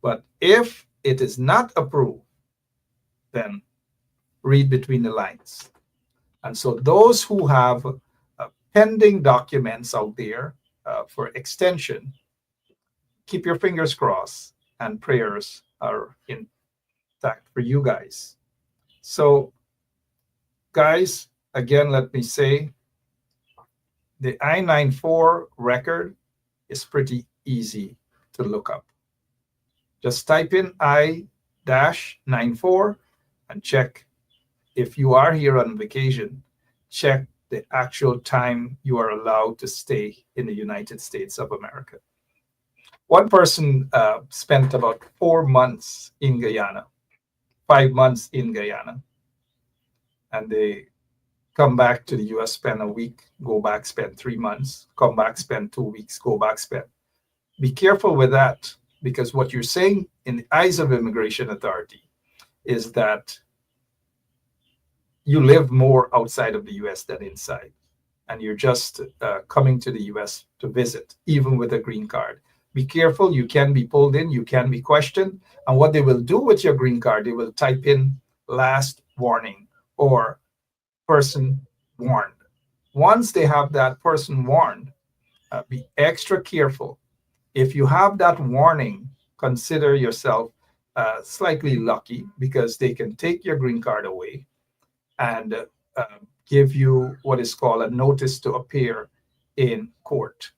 Speaker 4: But if it is not approved, then read between the lines. And so those who have pending documents out there for extension, keep your fingers crossed, and prayers are intact for you guys. So, guys, again, let me say, the I-94 record is pretty easy to look up. Just type in I-94 and check. If you are here on vacation, check the actual time you are allowed to stay in the United States of America. One person spent about 4 months in Guyana, 5 months in Guyana, and they come back to the US, spend a week, go back, spend 3 months, come back, spend 2 weeks, go back, spend. Be careful with that, because what you're saying in the eyes of immigration authority is that you live more outside of the US than inside, and you're just coming to the US to visit, even with a green card. Be careful, you can be pulled in, you can be questioned, and what they will do with your green card, they will type in last warning or person warned. Once they have that person warned, be extra careful. If you have that warning, consider yourself slightly lucky, because they can take your green card away and give you what is called a notice to appear in court.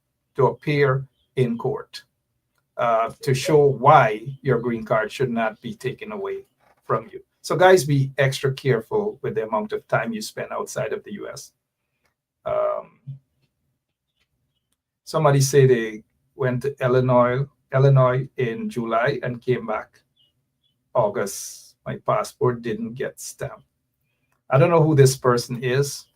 Speaker 4: to show why your green card should not be taken away from you. So guys, be extra careful with the amount of time you spend outside of the US. Somebody say they went to Illinois in July and came back August. My passport didn't get stamped. I don't know who this person is,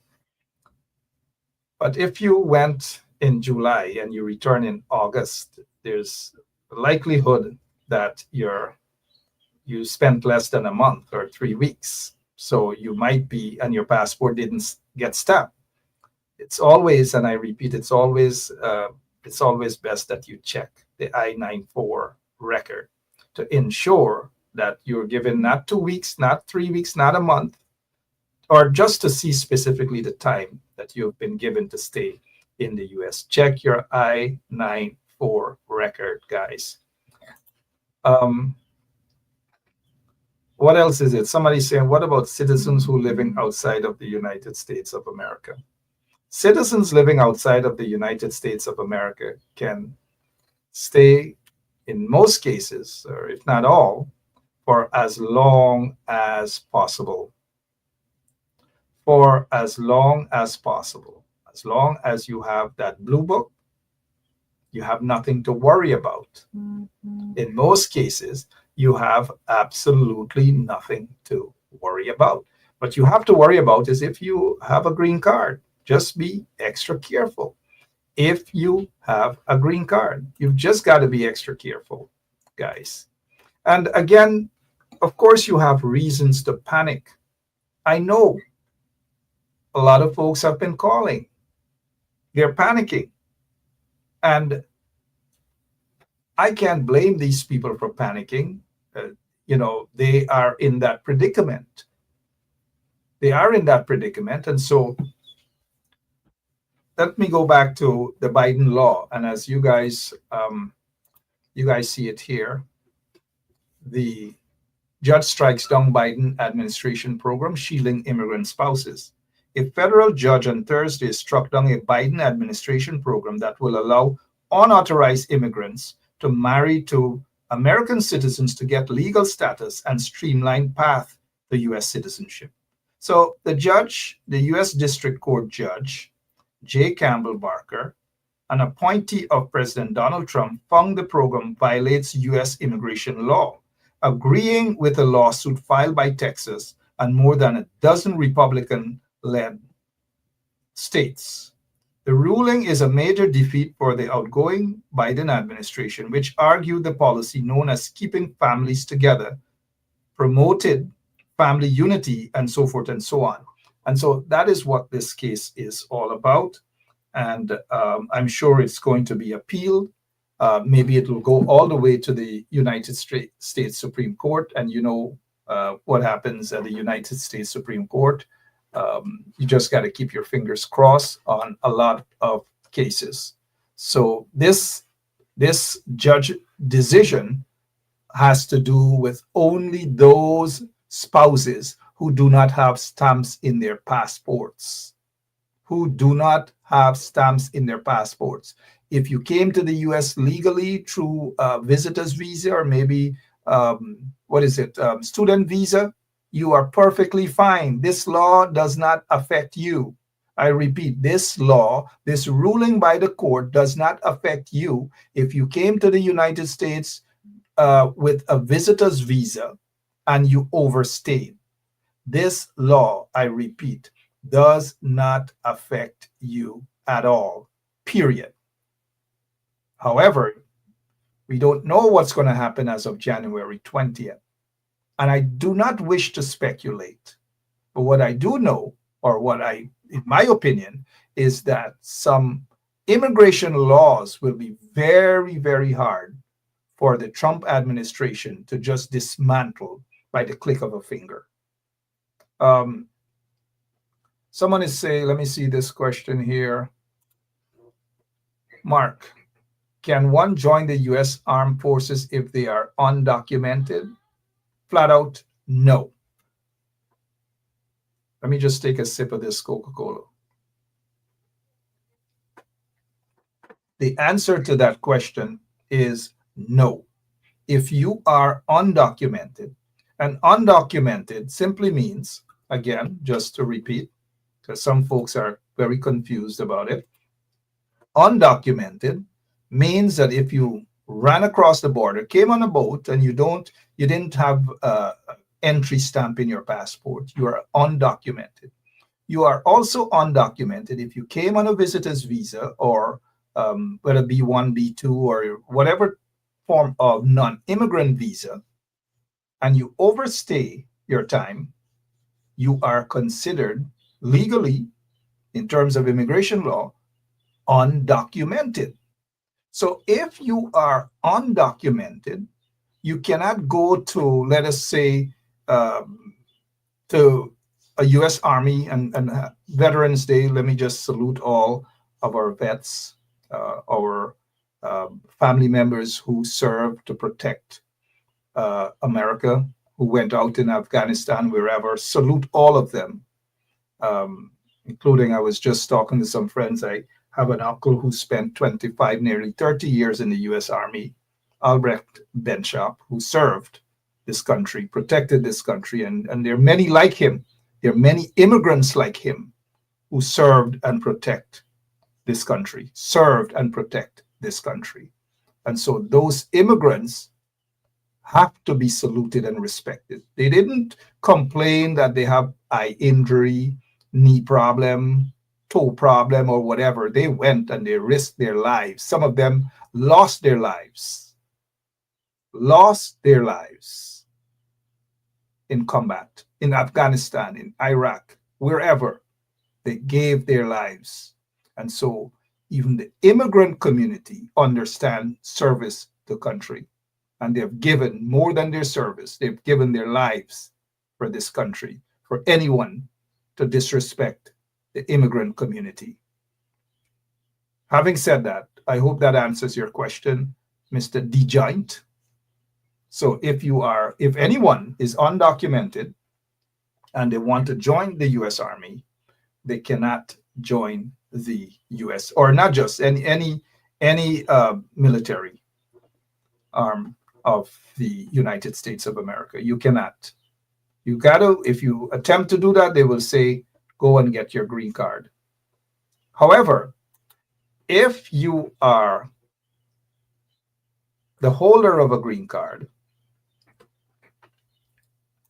Speaker 4: but if you went in July and you return in August, there's a likelihood that you spent less than a month or 3 weeks. So you might be, and your passport didn't get stamped. It's always, and I repeat, it's always best that you check the I-94 record to ensure that you're given not 2 weeks, not 3 weeks, not a month, or just to see specifically the time that you've been given to stay in the US. Check your I-94 record, guys. What else is it? Somebody's saying, what about citizens who are living outside of the United States of America? Citizens living outside of the United States of America can stay, in most cases, or if not all, for as long as possible. For as long as possible. As long as you have that blue book, you have nothing to worry about. In most cases, you have absolutely nothing to worry about. What you have to worry about is if you have a green card. Just be extra careful. If you have a green card, you've just got to be extra careful, guys. And again, of course, you have reasons to panic. I know a lot of folks have been calling. They're panicking. And I can't blame these people for panicking. They are in that predicament. They are in that predicament. And so let me go back to the Biden law. And as you guys see it here, the judge strikes down Biden administration program shielding immigrant spouses. A federal judge on Thursday struck down a Biden administration program that will allow unauthorized immigrants to marry to American citizens to get legal status and streamline path to U.S. citizenship. So the judge, the U.S. District Court Judge, J. Campbell Barker, an appointee of President Donald Trump, found the program violates U.S. immigration law, agreeing with a lawsuit filed by Texas and more than a dozen Republican-led states. The ruling is a major defeat for the outgoing Biden administration, which argued the policy known as keeping families together, promoted family unity, and so forth and so on. And so that is what this case is all about. And I'm sure it's going to be appealed. Maybe it will go all the way to the United States Supreme Court. And you know what happens at the United States Supreme Court. You just got to keep your fingers crossed on a lot of cases. So this judge decision has to do with only those spouses who do not have stamps in their passports. Who do not have stamps in their passports. If you came to the U.S. legally through a visitor's visa or maybe, student visa, you are perfectly fine. This law does not affect you. I repeat, this law, this ruling by the court does not affect you if you came to the United States with a visitor's visa and you overstayed. This law, I repeat, does not affect you at all, period. However, we don't know what's going to happen as of January 20th. And I do not wish to speculate. But what I do know, in my opinion, is that some immigration laws will be very, very hard for the Trump administration to just dismantle by the click of a finger. Someone is saying, let me see this question here. Mark, can one join the U.S. Armed Forces if they are undocumented? Flat out, no. Let me just take a sip of this Coca-Cola. The answer to that question is No. If you are undocumented, and undocumented simply means, again, just to repeat, because some folks are very confused about it, undocumented means that if you ran across the border, came on a boat, and you didn't have entry stamp in your passport, you are undocumented. You are also undocumented if you came on a visitor's visa, or whether B1, B2, or whatever form of non-immigrant visa, and you overstay your time, you are considered legally, in terms of immigration law, undocumented. So if you are undocumented, you cannot go to, let us say, to a U.S. Army and Veterans Day. Let me just salute all of our vets, our family members who served to protect America, who went out in Afghanistan, wherever. Salute all of them, including, I was just talking to some friends. I have an uncle who spent 25, nearly 30 years in the U.S. Army, Albrecht Benchop, who served this country, protected this country, and there are many like him. There are many immigrants like him who served and protect this country, And so those immigrants have to be saluted and respected. They didn't complain that they have eye injury, knee problem, toe problem, or whatever. They went and they risked their lives. Some of them lost their lives in combat, in Afghanistan, in Iraq, wherever. They gave their lives. And so even the immigrant community understand service to country. And they've given more than their service. They've given their lives for this country. For anyone to disrespect the immigrant community. Having said that, I hope that answers your question, Mr. DeGiant. So if anyone is undocumented and they want to join the U.S. Army, they cannot join the U.S. or not just any military arm of the United States of America. You cannot. You gotta, if you attempt to do that, they will say, go and get your green card. However, if you are the holder of a green card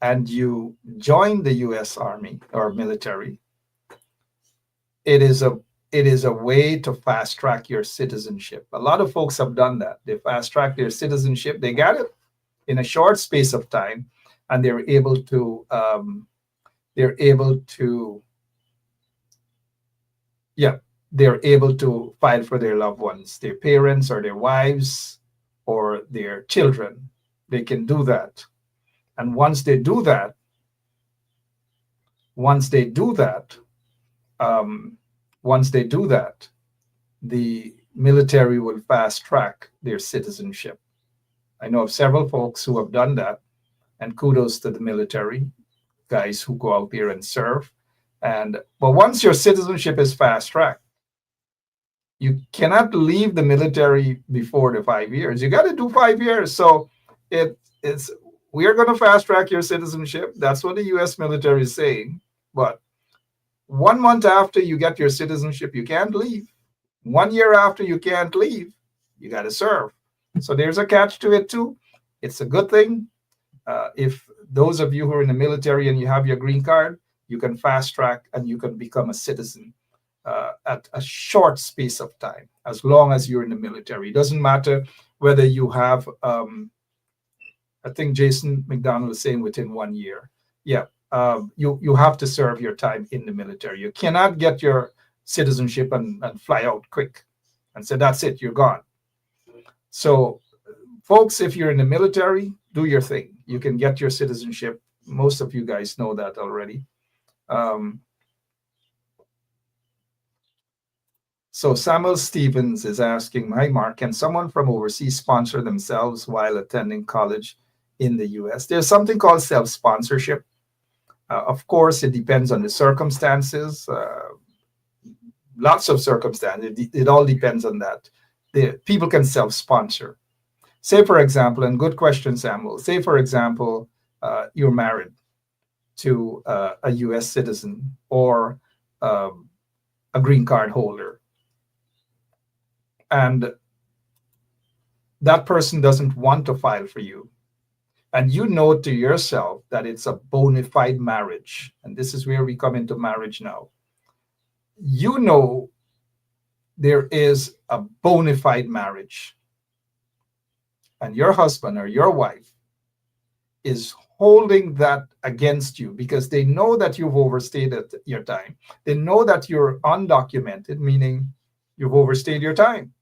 Speaker 4: and you join the U.S. Army or military, it is a way to fast track your citizenship. A lot of folks have done that. They fast track their citizenship. They got it in a short space of time, and they're able to file for their loved ones, their parents or their wives or their children. They can do that. And once they do that, the military will fast track their citizenship. I know of several folks who have done that, and kudos to the military guys who go out there and serve. But once your citizenship is fast tracked, you cannot leave the military before the 5 years. You got to do 5 years. So we are going to fast track your citizenship. That's what the U.S. military is saying. But 1 month after you get your citizenship, you can't leave. 1 year after you can't leave, you got to serve. So there's a catch to it too. It's a good thing. If those of you who are in the military and you have your green card, you can fast track and you can become a citizen at a short space of time, as long as you're in the military. It doesn't matter whether you have, I think Jason McDonald was saying within 1 year. Yeah, you have to serve your time in the military. You cannot get your citizenship and fly out quick and say, that's it, you're gone. So folks, if you're in the military, do your thing. You can get your citizenship. Most of you guys know that already. So Samuel Stevens is asking, hi Mark, can someone from overseas sponsor themselves while attending college in the US? There's something called self-sponsorship. Of course, it depends on the circumstances. Lots of circumstances. It all depends on that. People can self-sponsor. Say, for example, and good question, Samuel. Say, for example, you're married to a U.S. citizen or a green card holder, and that person doesn't want to file for you, and you know to yourself that it's a bona fide marriage, and this is where we come into marriage now. You know there is a bona fide marriage, and your husband or your wife is holding that against you because they know that you've overstayed your time. They know that you're undocumented, meaning you've overstayed your time.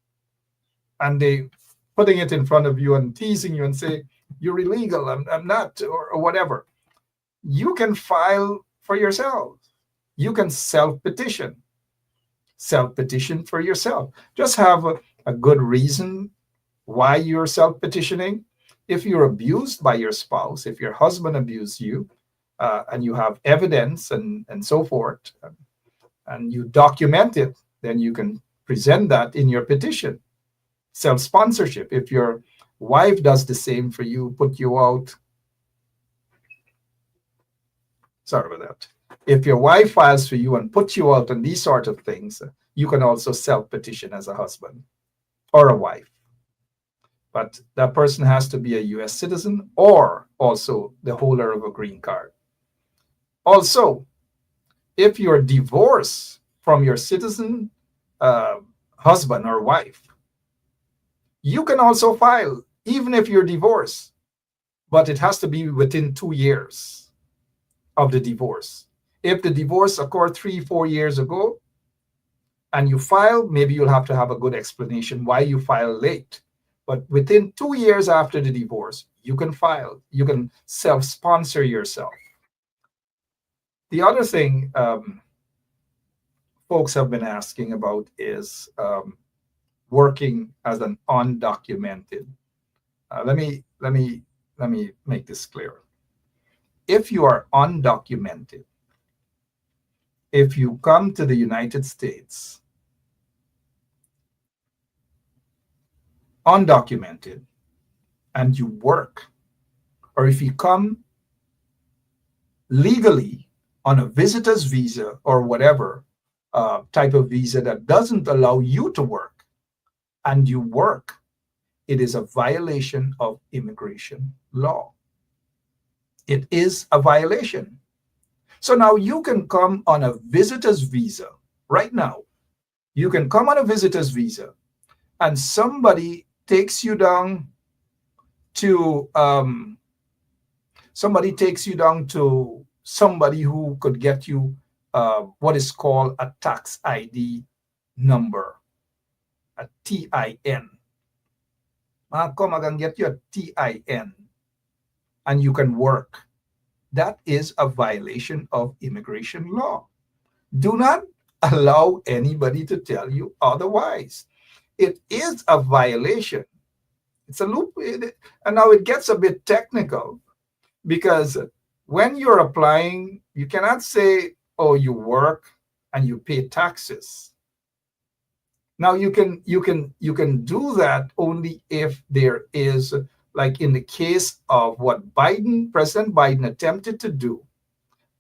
Speaker 4: And they putting it in front of you and teasing you and say, you're illegal, I'm not, or whatever. You can file for yourself. You can self-petition. Self-petition for yourself. Just have a good reason why you're self-petitioning. If you're abused by your spouse, if your husband abused you, and you have evidence and so forth, and you document it, then you can present that in your petition. Self-sponsorship. If your wife does the same for you, put you out. Sorry about that. If your wife files for you and puts you out on these sort of things, you can also self-petition as a husband or a wife. But that person has to be a U.S. citizen or also the holder of a green card. Also, if you're divorced from your citizen husband or wife, you can also file, even if you're divorced, but it has to be within 2 years of the divorce. If the divorce occurred 3-4 years ago and you file, maybe you'll have to have a good explanation why you file late. But within 2 years after the divorce, you can file. You can self-sponsor yourself. The other thing folks have been asking about is working as an undocumented. Let me make this clear. If you are undocumented, if you come to the United States undocumented and you work, or if you come legally on a visitor's visa or whatever type of visa that doesn't allow you to work, and you work, it is a violation of immigration law. It is a violation. So now you can come on a visitor's visa right now. You can come on a visitor's visa and somebody takes you down to somebody who could get you what is called a tax ID number, a TIN. Come, I can get you a TIN and you can work. That is a violation of immigration law. Do not allow anybody to tell you otherwise. It is a violation. It's a loop. And now it gets a bit technical because when you're applying, you cannot say, oh, you work and you pay taxes. Now you can do that only if there is, like in the case of what President Biden attempted to do,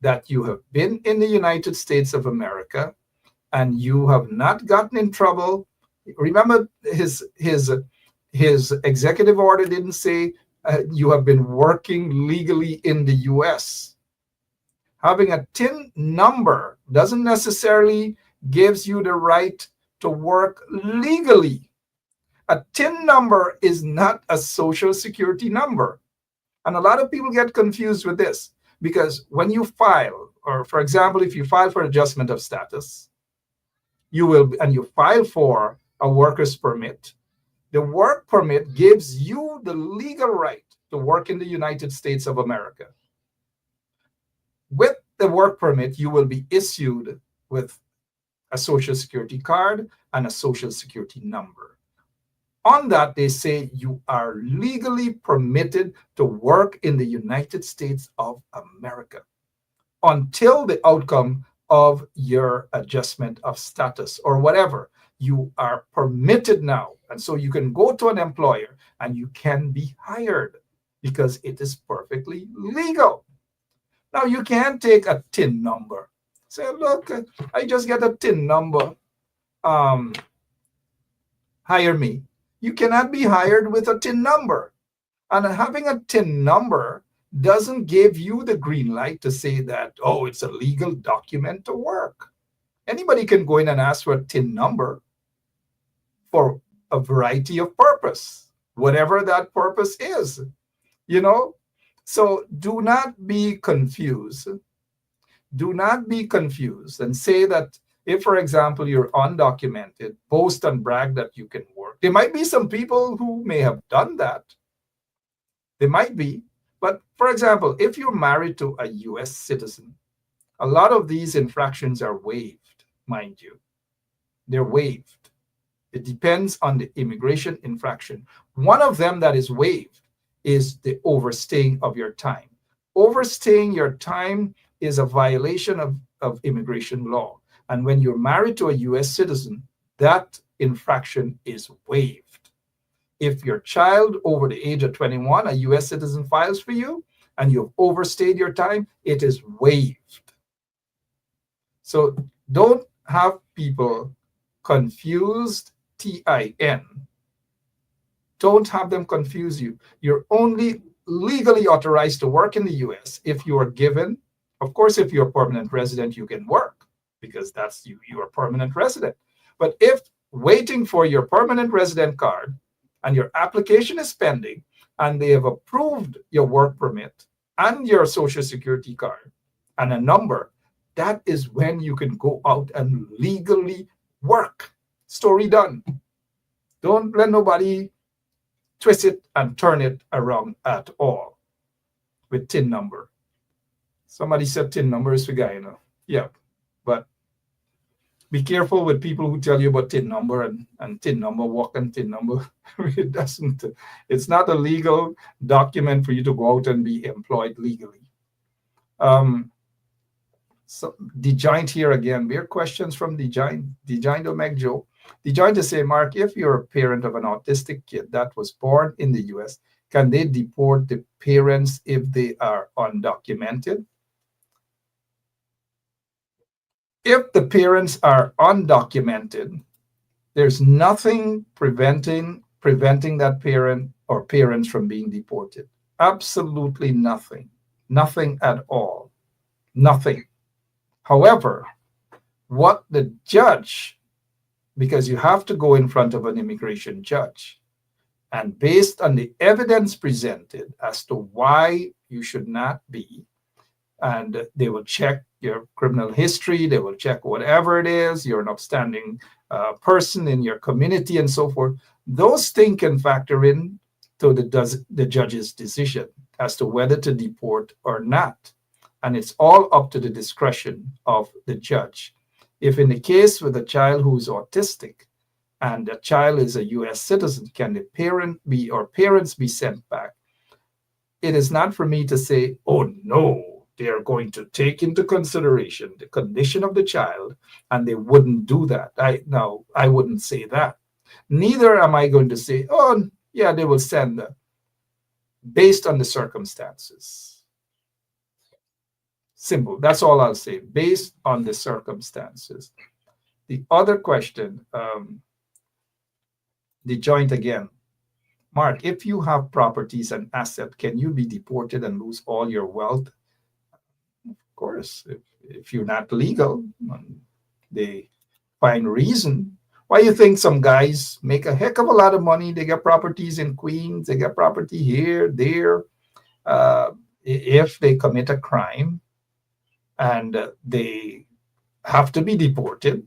Speaker 4: that you have been in the United States of America and you have not gotten in trouble. Remember, his executive order didn't say you have been working legally in the U.S. Having a TIN number doesn't necessarily gives you the right to work legally. A TIN number is not a social security number. And a lot of people get confused with this because when you file, or for example, if you file for adjustment of status, you file for a worker's permit, the work permit gives you the legal right to work in the United States of America. With the work permit, you will be issued with a social security card and a social security number. On that, they say you are legally permitted to work in the United States of America until the outcome of your adjustment of status or whatever. You are permitted now. And so you can go to an employer and you can be hired because it is perfectly legal. Now, you can't take a TIN number. Say, look, I just get a TIN number. Hire me. You cannot be hired with a TIN number. And having a TIN number doesn't give you the green light to say that, oh, it's a legal document to work. Anybody can go in and ask for a TIN number for a variety of purpose, whatever that purpose is, So do not be confused. Do not be confused and say that if, for example, you're undocumented, boast and brag that you can work. There might be some people who may have done that. There might be. But for example, if you're married to a US citizen, a lot of these infractions are waived, mind you. They're waived. It depends on the immigration infraction. One of them that is waived is the overstaying of your time. Overstaying your time is a violation of immigration law. And when you're married to a US citizen, that infraction is waived. If your child over the age of 21, a US citizen, files for you and you've overstayed your time, it is waived. So don't have people confused TIN. Don't have them confuse you. You're only legally authorized to work in the US if you are given, of course, if you're a permanent resident, you can work because that's you're a permanent resident. But if waiting for your permanent resident card and your application is pending and they have approved your work permit and your social security card and a number, that is when you can go out and legally work. Story done. Don't let nobody twist it and turn it around at all with TIN number. Somebody said TIN number is for guy, Yeah, but be careful with people who tell you about TIN number and TIN number walk and TIN number. It doesn't. It's not a legal document for you to go out and be employed legally. So the giant here again. We have questions from the giant Omeg Joe. The giant to say, Mark, if you're a parent of an autistic kid that was born in the US, can they deport the parents if they are undocumented? If the parents are undocumented, there's nothing preventing that parent or parents from being deported. Absolutely nothing. Nothing at all. Nothing. However, what the judge, because you have to go in front of an immigration judge, and based on the evidence presented as to why you should not be, and they will check your criminal history, they will check whatever it is, you're an upstanding person in your community and so forth, those things can factor in to the judge's decision as to whether to deport or not. And it's all up to the discretion of the judge. If in the case with a child who's autistic and the child is a US citizen, can the parent be or parents be sent back? It is not for me to say, oh no, they are going to take into consideration the condition of the child and they wouldn't do that. I wouldn't say that. Neither am I going to say, oh yeah, they will send them based on the circumstances. Simple. That's all I'll say. Based on the circumstances. The other question, the joint again. Mark, if you have properties and assets, can you be deported and lose all your wealth? Of course, if you're not legal, they find reason. Why you think some guys make a heck of a lot of money? They get properties in Queens, they get property here, there. If they commit a crime, and they have to be deported,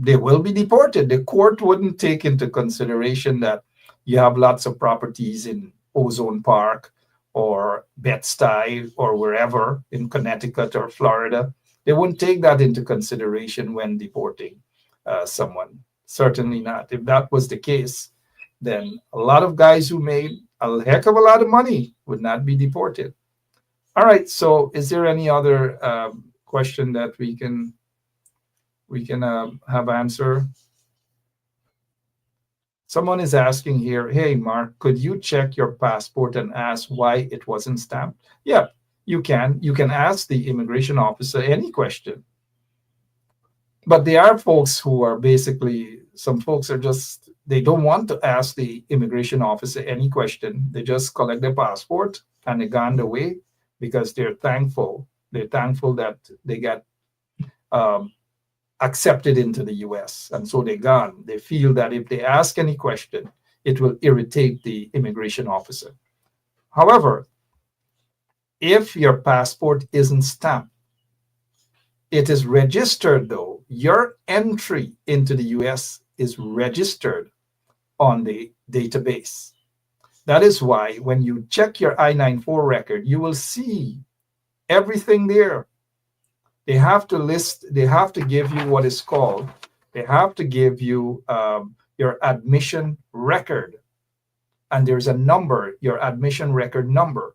Speaker 4: they will be deported. The court wouldn't take into consideration that you have lots of properties in Ozone Park or Bed-Stuy or wherever in Connecticut or Florida. They wouldn't take that into consideration when deporting someone. Certainly not. If that was the case, then a lot of guys who made a heck of a lot of money would not be deported. All right. So, is there any other question that we can have answer? Someone is asking here, hey, Mark, could you check your passport and ask why it wasn't stamped? Yeah, you can. You can ask the immigration officer any question. But there are folks who are basically, some folks are just, they don't want to ask the immigration officer any question. They just collect their passport and they gone away because they're thankful. They're thankful that they got accepted into the US. And so they're gone. They feel that if they ask any question, it will irritate the immigration officer. However, if your passport isn't stamped, it is registered though. Your entry into the US is registered on the database. That is why when you check your I-94 record, you will see everything there. They have to list, they have to give you what is called, they have to give you your admission record. And there's a number, your admission record number.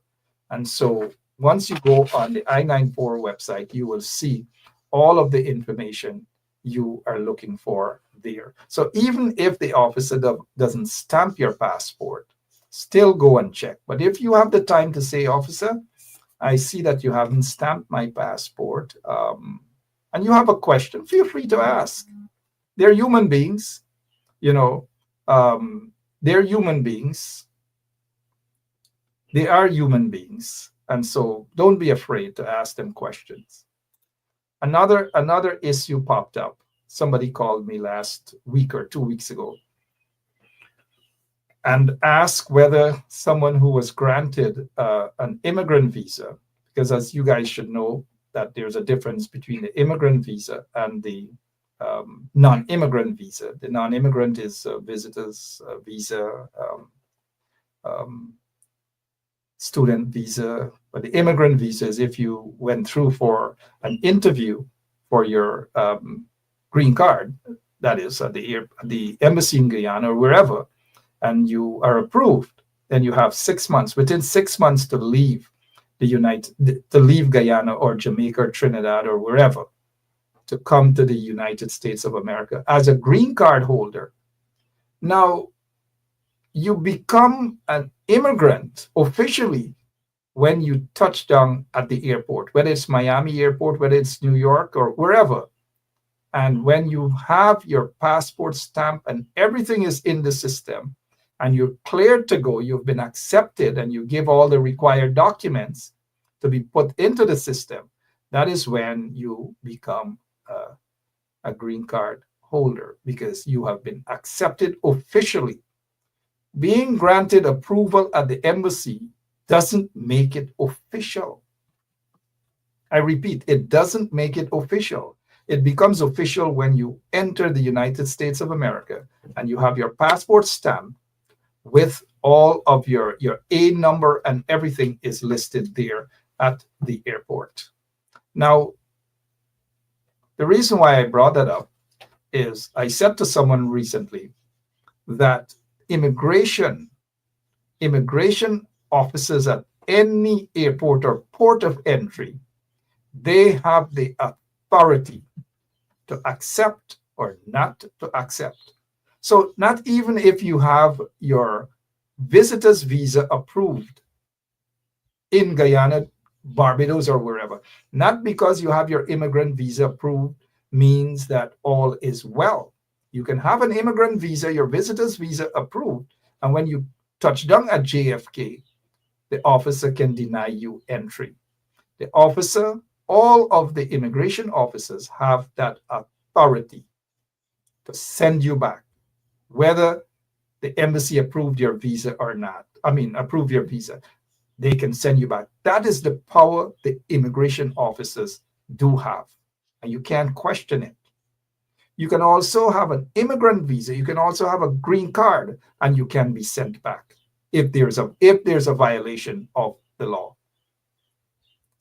Speaker 4: And so once you go on the I-94 website, you will see all of the information you are looking for there. So even if the officer doesn't stamp your passport, still go and check. But if you have the time to say, officer, I see that you haven't stamped my passport, and you have a question, feel free to ask. They're human beings, you know, they're human beings. They are human beings. And so don't be afraid to ask them questions. Another issue popped up. Somebody called me last week or 2 weeks ago and asked whether someone who was granted an immigrant visa, because as you guys should know, that there's a difference between the immigrant visa and the non-immigrant visa. The non-immigrant is a visitor's visa, student visa, but the immigrant visa is if you went through for an interview for your green card, that is at the embassy in Guyana or wherever, and you are approved, then you have 6 months, within 6 months to leave to leave Guyana or Jamaica or Trinidad or wherever, to come to the United States of America as a green card holder. Now, you become an immigrant officially when you touch down at the airport, whether it's Miami airport, whether it's New York or wherever. And when you have your passport stamp and everything is in the system and you're cleared to go, you've been accepted and you give all the required documents to be put into the system, that is when you become a green card holder, because you have been accepted officially. Being granted approval at the embassy doesn't make it official. I repeat, it doesn't make it official. It becomes official when you enter the United States of America and you have your passport stamp with all of your A number and everything is listed there at the airport. Now, the reason why I brought that up is I said to someone recently that immigration officers at any airport or port of entry, they have the authority to accept or not to accept. So not even if you have your visitor's visa approved in Guyana, Barbados, or wherever, not because you have your immigrant visa approved means that all is well. You can have an immigrant visa, your visitor's visa approved, and when you touch down at JFK, the officer can deny you entry. The officer, all of the immigration officers have that authority to send you back, whether the embassy approved your visa or not. Approve your visa. They can send you back. That is the power the immigration officers do have, and you can't question it. You can also have an immigrant visa. You can also have a green card, and you can be sent back if there's a violation of the law.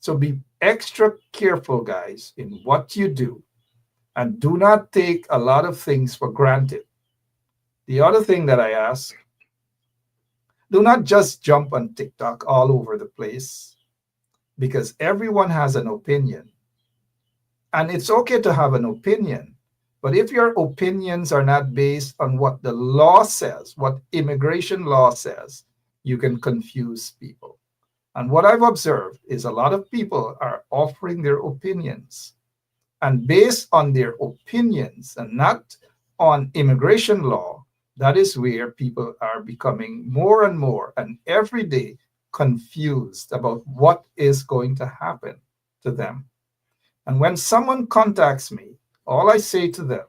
Speaker 4: So be extra careful, guys, in what you do, and do not take a lot of things for granted. The other thing that I ask, do not just jump on TikTok all over the place, because everyone has an opinion. And it's okay to have an opinion, But if your opinions are not based on what the law says, what immigration law says, you can confuse people. And what I've observed is a lot of people are offering their opinions. And based on their opinions and not on immigration law, that is where people are becoming more and more and every day confused about what is going to happen to them. And when someone contacts me, all I say to them,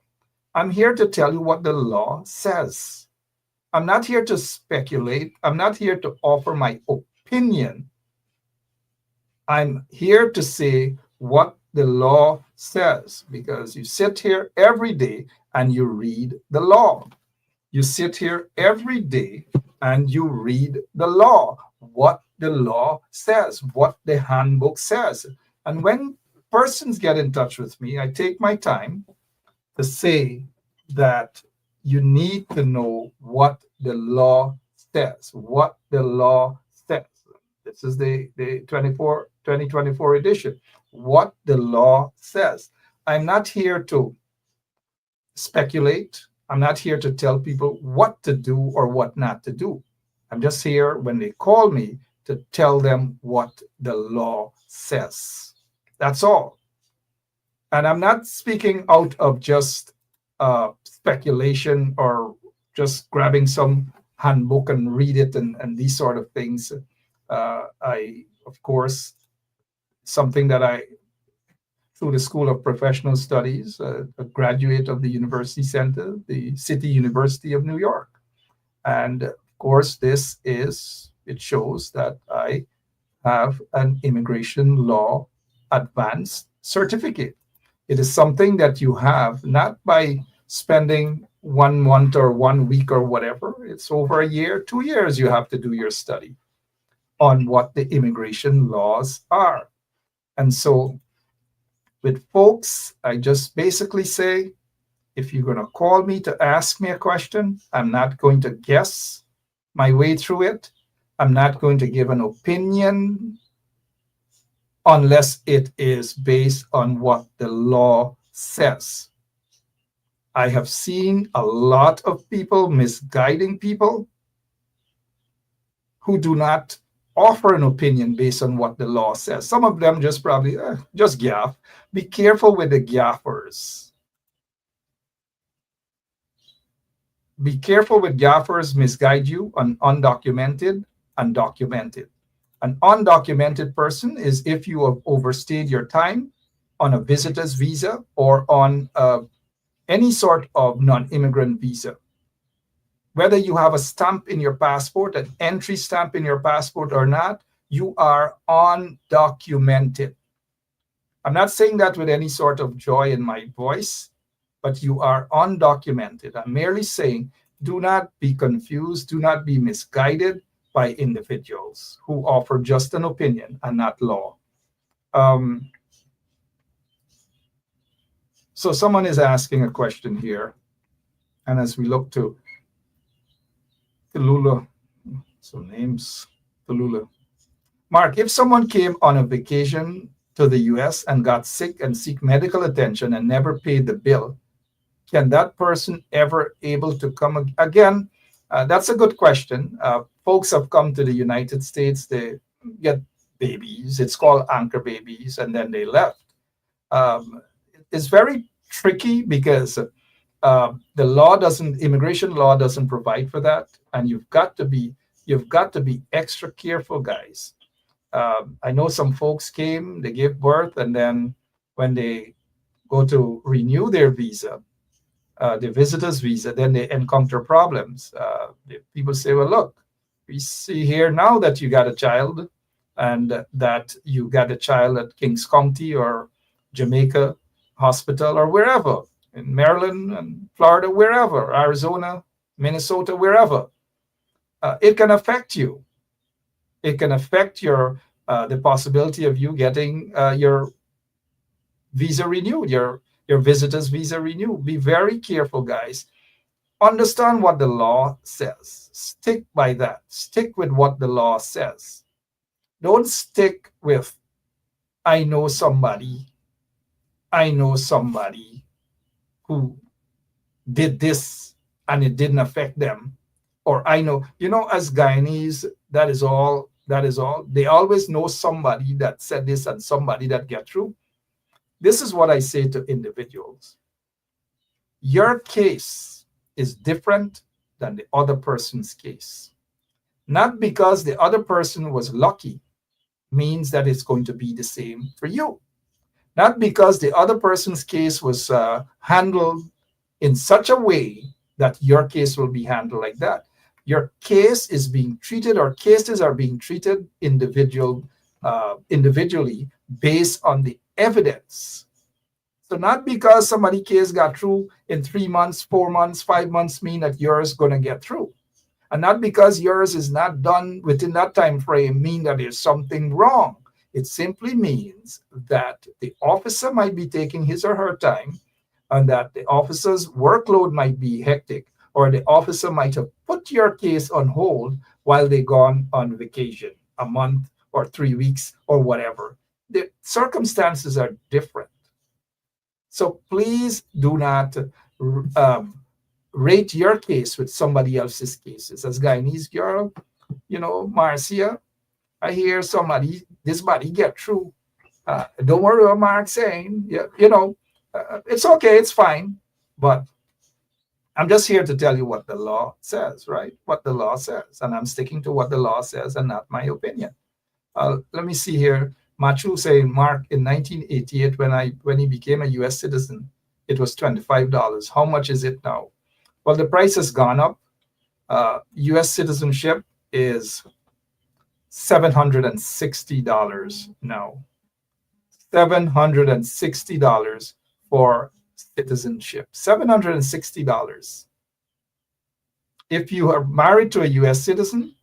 Speaker 4: I'm here to tell you what the law says. I'm not here to speculate. I'm not here to offer my opinion. I'm here to say what the law says, because you sit here every day and you read the law. You sit here every day and you read the law, what the law says, what the handbook says. And when persons get in touch with me, I take my time to say that you need to know what the law says, what the law says. This is the 2024 edition, what the law says. I'm not here to speculate. I'm not here to tell people what to do or what not to do. I'm just here when they call me to tell them what the law says. That's all. And I'm not speaking out of just speculation or just grabbing some handbook and read it and these sort of things. I, of course, something that I, through the School of Professional Studies, a graduate of the University Center, the City University of New York. And of course, it shows that I have an immigration law advanced certificate. It is something that you have not by spending 1 month or 1 week or whatever. It's over a year, 2 years you have to do your study on what the immigration laws are. And so with folks, I just basically say, if you're going to call me to ask me a question, I'm not going to guess my way through it. I'm not going to give an opinion unless it is based on what the law says. I have seen a lot of people misguiding people who do not offer an opinion based on what the law says. Some of them just probably just gaff. Be careful with the gaffers. Be careful with gaffers misguide you on undocumented and documented. An undocumented person is if you have overstayed your time on a visitor's visa or on any sort of non-immigrant visa. Whether you have a stamp in your passport, an entry stamp in your passport or not, you are undocumented. I'm not saying that with any sort of joy in my voice, but you are undocumented. I'm merely saying do not be confused, do not be misguided by individuals who offer just an opinion and not law. So someone is asking a question here. And as we look to Tallulah, some names, Tallulah. Mark, if someone came on a vacation to the US and got sick and seek medical attention and never paid the bill, can that person ever able to come again? That's a good question. Folks have come to the United States, they get babies, it's called anchor babies, and then they left. It's very tricky because immigration law doesn't provide for that, and you've got to be extra careful, guys. I know some folks came, they gave birth, and then when they go to renew their visa, the visitor's visa, then they encounter problems. People say, well, look, we see here now that you got a child and that you got a child at Kings County or Jamaica Hospital or wherever, in Maryland and Florida, wherever, Arizona, Minnesota, wherever. It can affect you. It can affect your the possibility of you getting your visa renewed, your visitor's visa renewed. Be very careful, guys. Understand what the law says. Stick by that. Stick with what the law says. Don't stick with, I know somebody who did this and it didn't affect them. Or I know, as Guyanese, that is all. They always know somebody that said this and somebody that get through. This is what I say to individuals. Your case is different than the other person's case. Not because the other person was lucky means that it's going to be the same for you. Not because the other person's case was handled in such a way that your case will be handled like that. Your case is being treated, or cases are being treated individually based on the evidence. So not because somebody's case got through in 3 months, 4 months, 5 months mean that yours is going to get through. And not because yours is not done within that time frame mean that there's something wrong. It simply means that the officer might be taking his or her time, and that the officer's workload might be hectic, or the officer might have put your case on hold while they gone on vacation, a month or 3 weeks or whatever. The circumstances are different. So please do not rate your case with somebody else's cases. As Guyanese girl, Marcia, I hear this body get through. Don't worry what Mark's saying. It's okay, it's fine. But I'm just here to tell you what the law says, right? What the law says. And I'm sticking to what the law says and not my opinion. Let me see here. Machu saying, Mark, in 1988, when he became a U.S. citizen, it was $25. How much is it now? Well, the price has gone up. U.S. citizenship is $760 now. $760 for citizenship. $760. If you are married to a U.S. citizen,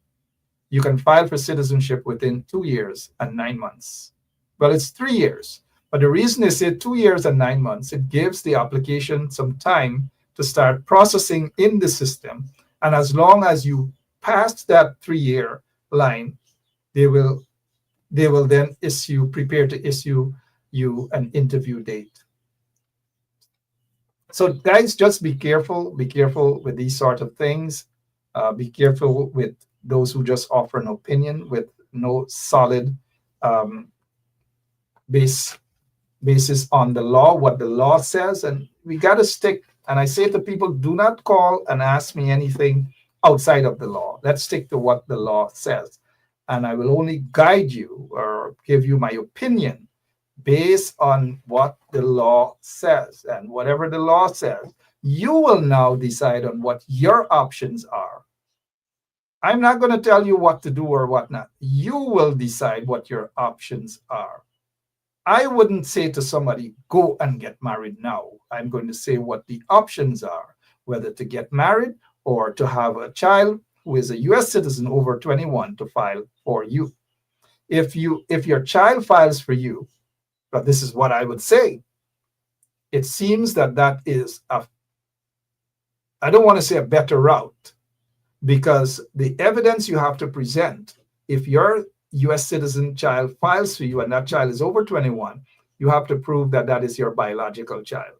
Speaker 4: you can file for citizenship within 2 years and 9 months. Well, it's 3 years. But the reason they say 2 years and 9 months, it gives the application some time to start processing in the system. And as long as you pass that 3-year line, they will then prepare to issue you an interview date. So guys, just be careful with these sort of things. Be careful with those who just offer an opinion with no solid basis on the law, what the law says. And we got to stick. And I say to people, do not call and ask me anything outside of the law. Let's stick to what the law says. And I will only guide you or give you my opinion based on what the law says. And whatever the law says, you will now decide on what your options are. I'm not going to tell you what to do or what not. You will decide what your options are. I wouldn't say to somebody, go and get married now. I'm going to say what the options are, whether to get married or to have a child who is a U.S. citizen over 21 to file for you. If your child files for you, but this is what I would say, it seems that is I don't want to say a better route, because the evidence you have to present, if your U.S. citizen child files for you and that child is over 21, you have to prove that that is your biological child.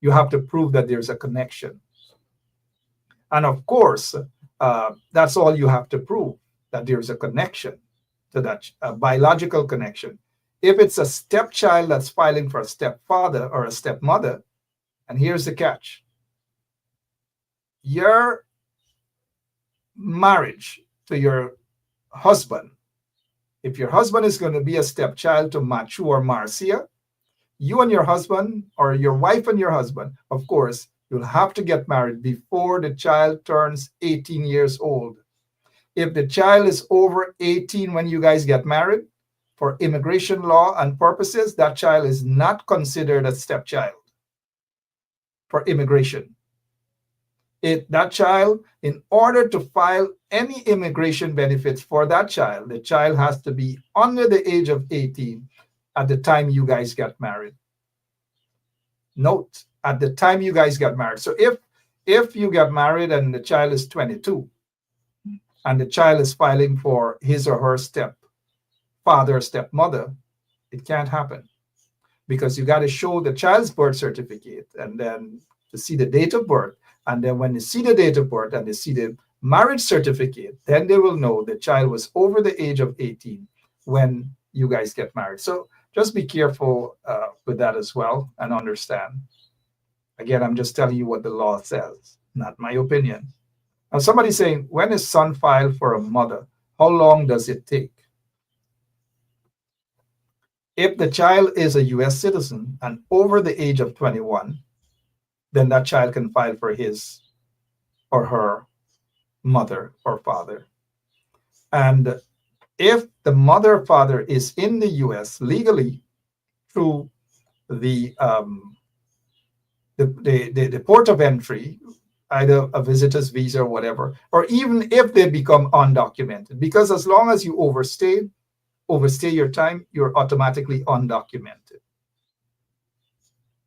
Speaker 4: You have to prove that there's a connection. And of course, that's all you have to prove, that there's a connection to that biological connection. If it's a stepchild that's filing for a stepfather or a stepmother, and here's the catch, your marriage to your husband, if your husband is going to be a stepchild to Machu or Marcia, you and your husband, or your wife and your husband, of course, you'll have to get married before the child turns 18 years old. If the child is over 18 when you guys get married, for immigration law and purposes, that child is not considered a stepchild for immigration. That child, in order to file any immigration benefits for that child, the child has to be under the age of 18 at the time you guys get married. Note, at the time you guys get married. So if you get married and the child is 22 and the child is filing for his or her stepfather or stepmother, it can't happen, because you got to show the child's birth certificate and then to see the date of birth. And then when they see the date of birth and they see the marriage certificate, then they will know the child was over the age of 18 when you guys get married. So just be careful with that as well and understand. Again, I'm just telling you what the law says, not my opinion. Now, somebody's saying, when is son filed for a mother? How long does it take? If the child is a U.S. citizen and over the age of 21, then that child can file for his or her mother or father. And if the mother or father is in the U.S. legally through the port of entry, either a visitor's visa or whatever, or even if they become undocumented, because as long as you overstay your time, you're automatically undocumented.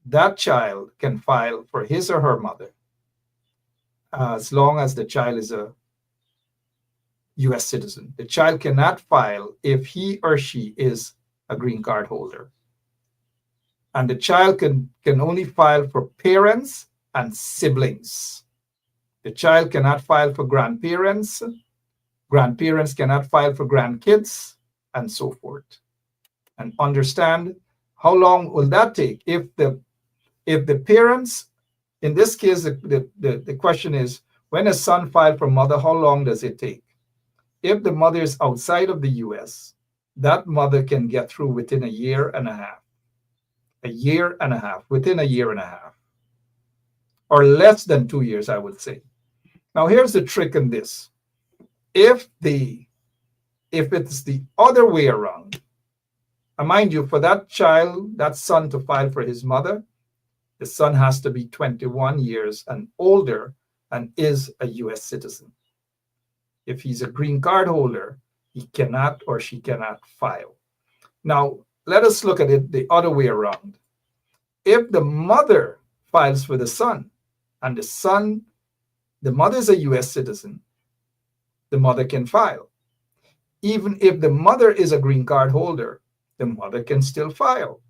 Speaker 4: That child can file for his or her mother as long as the child is a U.S. citizen. The child cannot file if he or she is a green card holder. And the child can only file for parents and siblings. The child cannot file for grandparents. Grandparents cannot file for grandkids, and so forth. And understand, how long will that take? If the parents, in this case, the question is, when a son filed for mother, how long does it take? If the mother is outside of the U.S., that mother can get through within a year and a half. Within a year and a half. Or less than 2 years, I would say. Now, here's the trick in this. If it's the other way around, and mind you, for that child, that son to file for his mother, the son has to be 21 years and older and is a U.S. citizen. If he's a green card holder, he cannot or she cannot file. Now, let us look at it the other way around. If the mother files for the son, and the mother is a U.S. citizen, the mother can file. Even if the mother is a green card holder, the mother can still file.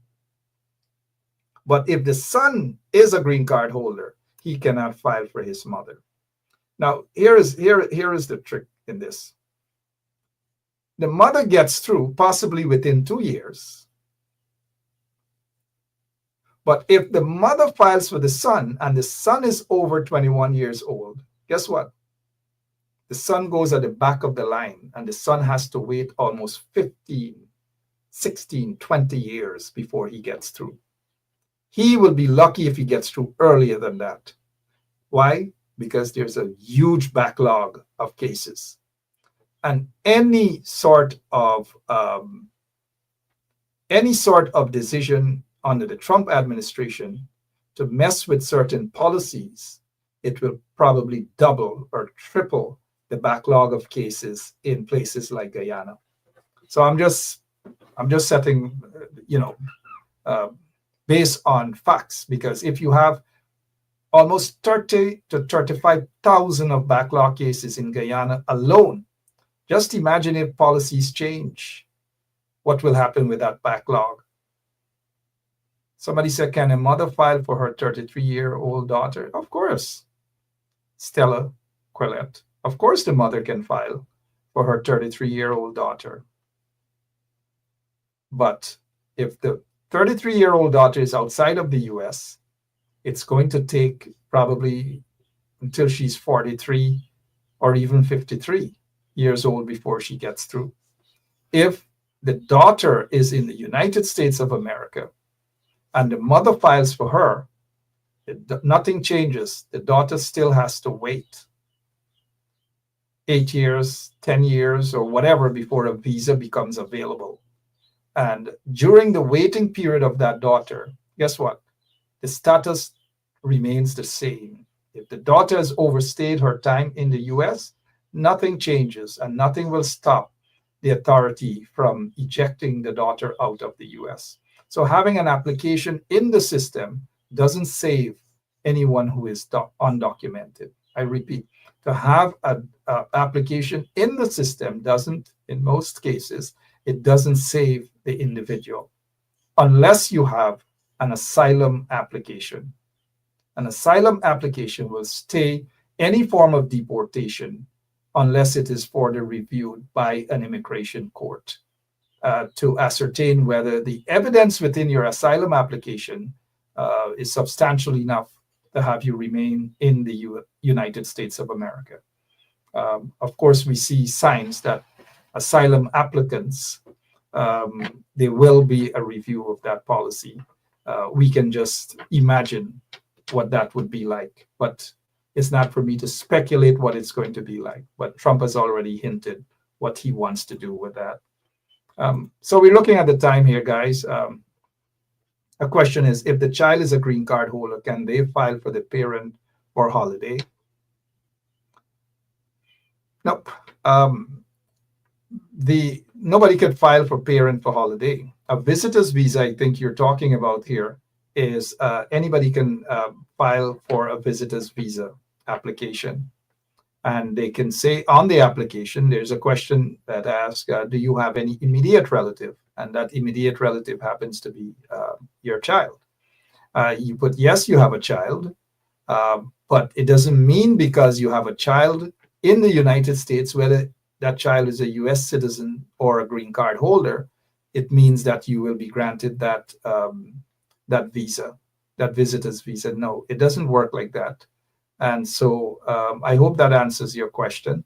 Speaker 4: But if the son is a green card holder, he cannot file for his mother. Now, here is the trick in this. The mother gets through possibly within 2 years. But if the mother files for the son and the son is over 21 years old, guess what? The son goes at the back of the line and the son has to wait almost 15, 16, 20 years before he gets through. He will be lucky if he gets through earlier than that. Why? Because there's a huge backlog of cases. And any sort of decision under the Trump administration to mess with certain policies, it will probably double or triple the backlog of cases in places like Guyana. So I'm just setting, based on facts, because if you have almost 30 to 35,000 of backlog cases in Guyana alone, just imagine if policies change, what will happen with that backlog? Somebody said, can a mother file for her 33-year-old daughter? Of course. Stella Quillette. Of course the mother can file for her 33-year-old daughter. But if the 33-year-old daughter is outside of the U.S., it's going to take probably until she's 43 or even 53 years old before she gets through. If the daughter is in the United States of America and the mother files for her, nothing changes. The daughter still has to wait 8 years, 10 years, or whatever before a visa becomes available. And during the waiting period of that daughter, guess what? The status remains the same. If the daughter has overstayed her time in the U.S., nothing changes and nothing will stop the authority from ejecting the daughter out of the U.S. So having an application in the system doesn't save anyone who is undocumented. I repeat, to have an application in the system doesn't, in most cases, it doesn't save the individual unless you have an asylum application. An asylum application will stay any form of deportation unless it is further reviewed by an immigration court to ascertain whether the evidence within your asylum application is substantial enough to have you remain in the United States of America. Of course, we see signs that asylum applicants, there will be a review of that policy. We can just imagine what that would be like, but it's not for me to speculate what it's going to be like. But Trump has already hinted what he wants to do with that. So we're looking at the time here, guys. A question is, if the child is a green card holder, can they file for the parent or holiday? Nope. Nobody can file for parent for holiday. A visitor's visa, I think you're talking about here, is anybody can file for a visitor's visa application. And they can say on the application, there's a question that asks, do you have any immediate relative? And that immediate relative happens to be your child. You put, yes, you have a child, but it doesn't mean because you have a child in the United States, whether that child is a US citizen or a green card holder, it means that you will be granted that, that visa, that visitor's visa. No, it doesn't work like that. And so I hope that answers your question,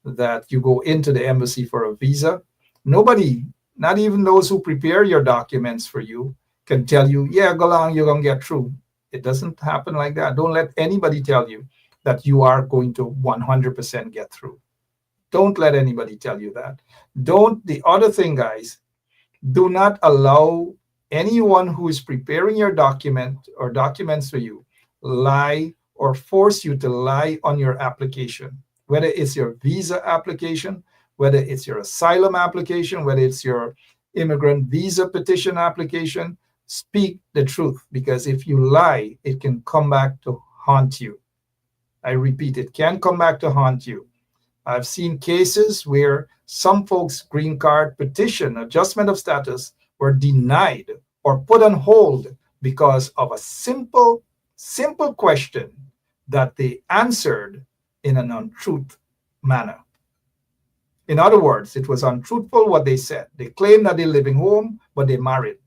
Speaker 4: that you go into the embassy for a visa. Nobody, not even those who prepare your documents for you, can tell you, yeah, go along, you're going to get through. It doesn't happen like that. Don't let anybody tell you that you are going to 100% get through. Don't let anybody tell you that. The other thing, guys, do not allow anyone who is preparing your document or documents for you lie or force you to lie on your application, whether it's your visa application, whether it's your asylum application, whether it's your immigrant visa petition application. Speak the truth, because if you lie, it can come back to haunt you. I repeat, it can come back to haunt you. I've seen cases where some folks' green card petition, adjustment of status, were denied or put on hold because of a simple question that they answered in an untruth manner. In other words, it was untruthful what they said. They claim that they're living home, but they're married.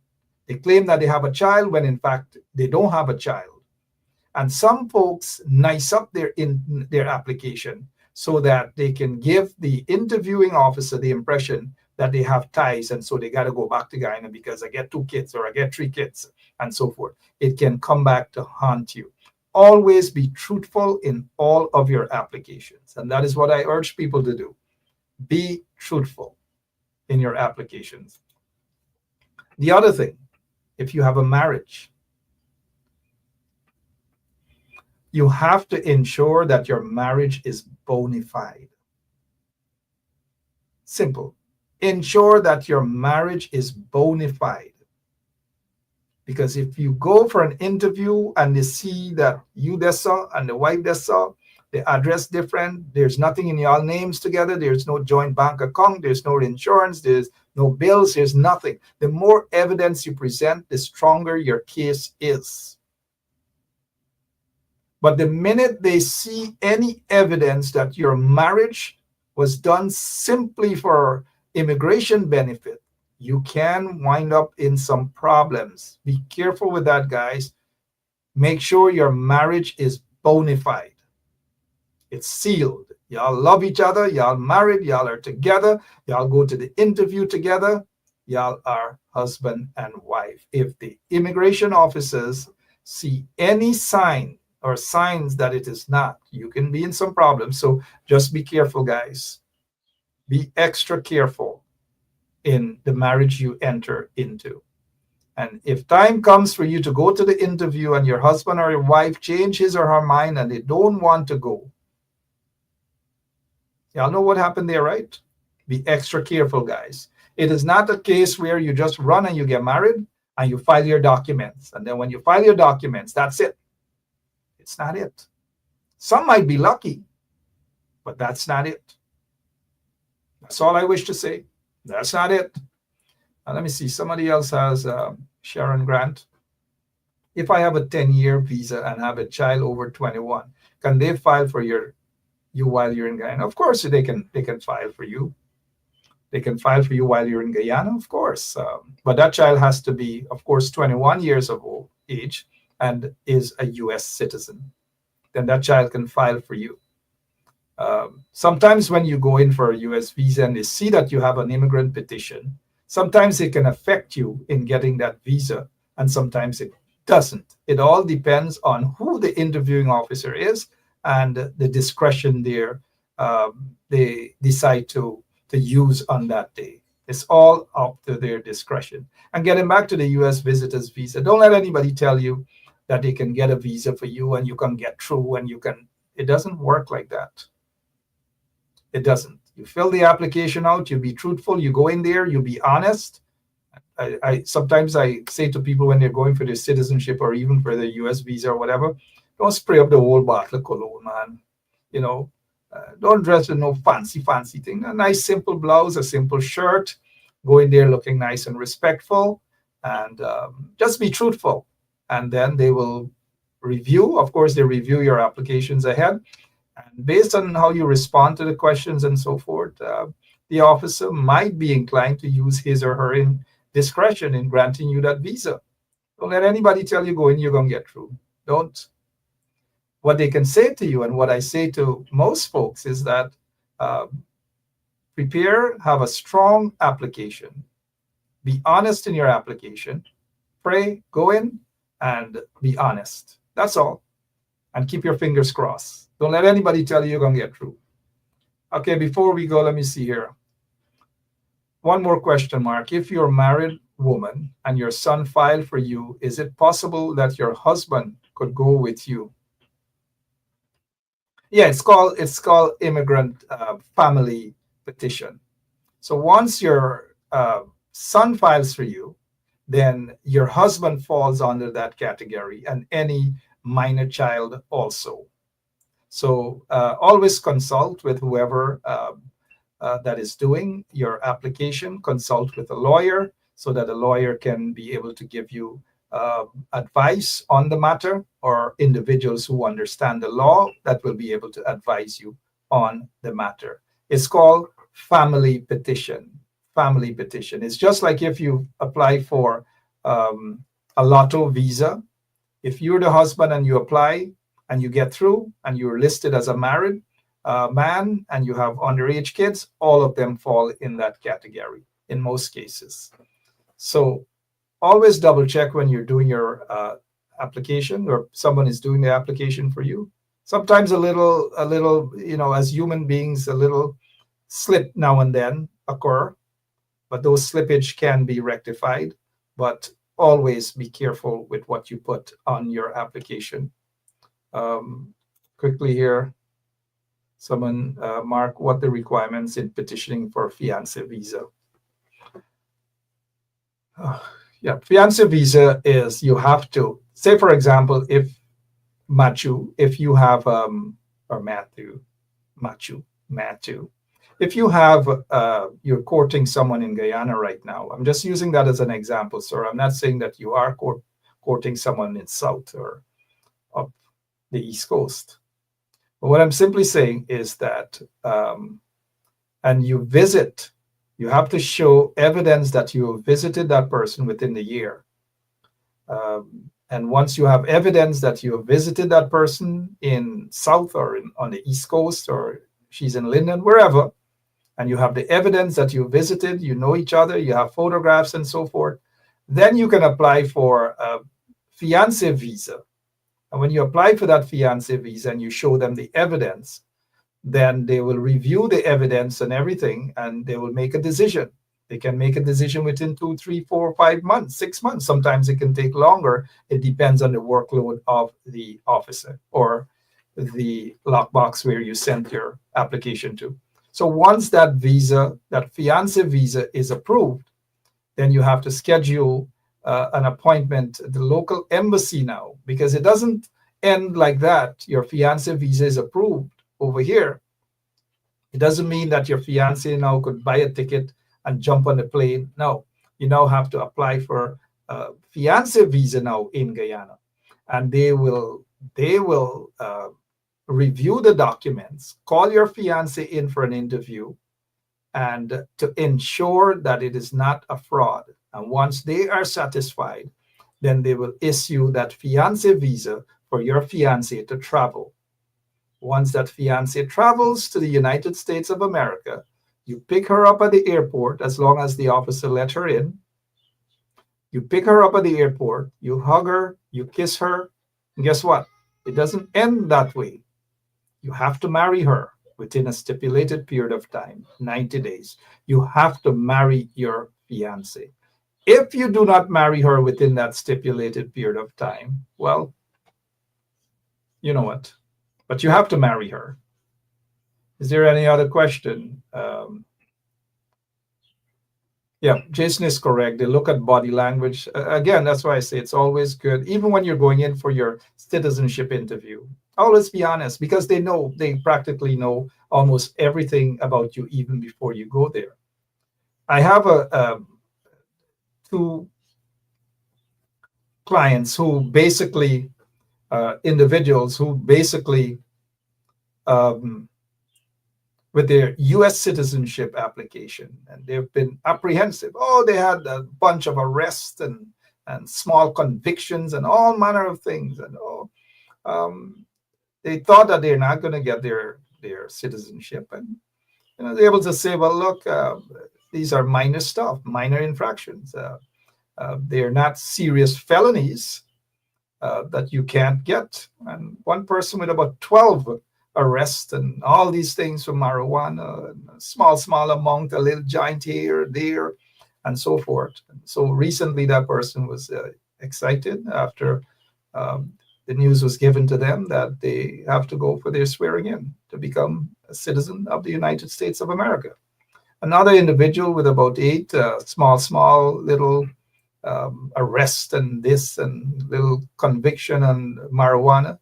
Speaker 4: They claim that they have a child when in fact they don't have a child. And some folks nice up their application so that they can give the interviewing officer the impression that they have ties, and so they got to go back to Guyana because I get 2 kids or I get 3 kids and so forth. It can come back to haunt you. Always be truthful in all of your applications. And that is what I urge people to do. Be truthful in your applications. The other thing, if you have a marriage, you have to ensure that your marriage is bona fide. Simple. Ensure that your marriage is bona fide. Because if you go for an interview and they see that you this and the wife this, the address different, there's nothing in your names together, there's no joint bank account, there's no insurance, there's no bills, there's nothing. The more evidence you present, the stronger your case is. But the minute they see any evidence that your marriage was done simply for immigration benefit, you can wind up in some problems. Be careful with that, guys. Make sure your marriage is bona fide. It's sealed. Y'all love each other. Y'all married. Y'all are together. Y'all go to the interview together. Y'all are husband and wife. If the immigration officers see any sign or signs that it is not, you can be in some problems. So just be careful, guys. Be extra careful in the marriage you enter into. And if time comes for you to go to the interview and your husband or your wife change his or her mind and they don't want to go, y'all know what happened there, right? Be extra careful, guys. It is not a case where you just run and you get married and you file your documents. And then when you file your documents, that's it. It's not it. Some might be lucky, but that's not it. That's all I wish to say. That's not it. Let me see. Somebody else has Sharon Grant. If I have a 10-year visa and have a child over 21, can they file for you while you're in Guyana? Of course, they can file for you. They can file for you while you're in Guyana, of course. But that child has to be, of course, 21 years of age and is a U.S. citizen. Then that child can file for you. Sometimes when you go in for a U.S. visa and they see that you have an immigrant petition, sometimes it can affect you in getting that visa, and sometimes it doesn't. It all depends on who the interviewing officer is and the discretion they decide to use on that day. It's all up to their discretion. And getting back to the U.S. visitor's visa, don't let anybody tell you that they can get a visa for you and you can get through and you can. It doesn't work like that. It doesn't. You fill the application out, you be truthful, you go in there, you be honest. I sometimes I say to people when they're going for their citizenship or even for the U.S. visa or whatever, don't spray up the whole bottle of cologne, man. You know, don't dress with no fancy thing. A nice simple blouse, a simple shirt. Go in there looking nice and respectful, and just be truthful. And then they will review. Of course, they review your applications ahead. And based on how you respond to the questions and so forth, the officer might be inclined to use his or her discretion in granting you that visa. Don't let anybody tell you go in, you're going to get through. Don't. What they can say to you, and what I say to most folks, is that prepare, have a strong application. Be honest in your application. Pray, go in, and be honest. That's all. And keep your fingers crossed. Don't let anybody tell you you're going to get through. Okay, before we go, let me see here. One more question mark. If you're a married woman and your son filed for you, is it possible that your husband could go with you? Yeah, it's called immigrant family petition. So once your son files for you, then your husband falls under that category, and any minor child also. So always consult with whoever that is doing your application. Consult with a lawyer so that a lawyer can be able to give you advice on the matter, or individuals who understand the law that will be able to advise you on the matter. It's called family petition. Family petition. It's just like if you apply for a lotto visa. If you're the husband and you apply and you get through and you're listed as a married man and you have underage kids, all of them fall in that category in most cases. So always double check when you're doing your application or someone is doing the application for you. Sometimes a little, as human beings, a little slip now and then occur, but those slippage can be rectified. But always be careful with what you put on your application. Quickly here, someone mark what the requirements in petitioning for fiancé visa. Yeah, fiancé visa is you have to say, for example, if you have or Matthew, if you have you're courting someone in Guyana right now. I'm just using that as an example, sir. I'm not saying that you are courting someone in South or up the East Coast. But what I'm simply saying is that and you visit, you have to show evidence that you have visited that person within the year. And once you have evidence that you have visited that person in South or on the East Coast, or she's in Linden, wherever, and you have the evidence that you visited, you know each other, you have photographs and so forth, then you can apply for a fiancé visa. And when you apply for that fiancé visa and you show them the evidence, then they will review the evidence and everything, and they will make a decision. They can make a decision within 2, 3, 4, 5 months, 6 months. Sometimes it can take longer. It depends on the workload of the officer or the lockbox where you sent your application to. So once that visa, that fiancé visa is approved, then you have to schedule an appointment at the local embassy now, because it doesn't end like that. Your fiancé visa is approved over here. It doesn't mean that your fiancé now could buy a ticket and jump on the plane. No, you now have to apply for a fiancé visa now in Guyana. and they will review the documents, call your fiance in for an interview, and to ensure that it is not a fraud. And once they are satisfied, then they will issue that fiance visa for your fiance to travel. Once that fiance travels to the United States of America, you pick her up at the airport as long as the officer let her in. You pick her up at the airport, you hug her, you kiss her, and guess what? It doesn't end that way. You have to marry her within a stipulated period of time, 90 days. You have to marry your fiance. If you do not marry her within that stipulated period of time, well, you know what? But you have to marry her. Is there any other question? Yeah, Jason is correct. They look at body language. Again, that's why I say it's always good, even when you're going in for your citizenship interview. Always be honest, because they practically know almost everything about you even before you go there. I have two clients who basically, individuals who basically, with their U.S. citizenship application, and they've been apprehensive. Oh, they had a bunch of arrests and small convictions and all manner of things, and they thought that they're not going to get their citizenship, and they're able to say, well, look, these are minor stuff, minor infractions. They're not serious felonies that you can't get. And one person with about 12 arrests and all these things for marijuana, a small amount, a little joint here, there, and so forth. And so recently that person was excited after the news was given to them that they have to go for their swearing in to become a citizen of the United States of America. Another individual with about 8 small little arrest and this and little conviction on marijuana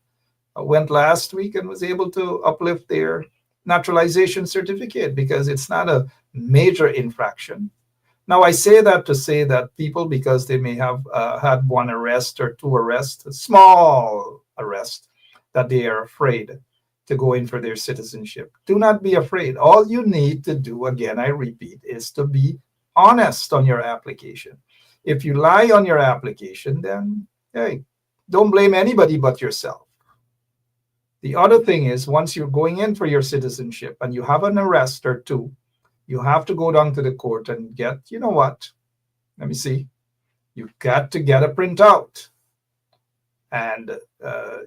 Speaker 4: went last week and was able to uplift their naturalization certificate because it's not a major infraction. Now, I say that to say that people, because they may have had 1 arrest or 2 arrests, a small arrest, that they are afraid to go in for their citizenship. Do not be afraid. All you need to do, again, I repeat, is to be honest on your application. If you lie on your application, then, hey, don't blame anybody but yourself. The other thing is, once you're going in for your citizenship and you have an arrest or 2, you have to go down to the court and get, you know what? Let me see. You've got to get a printout. And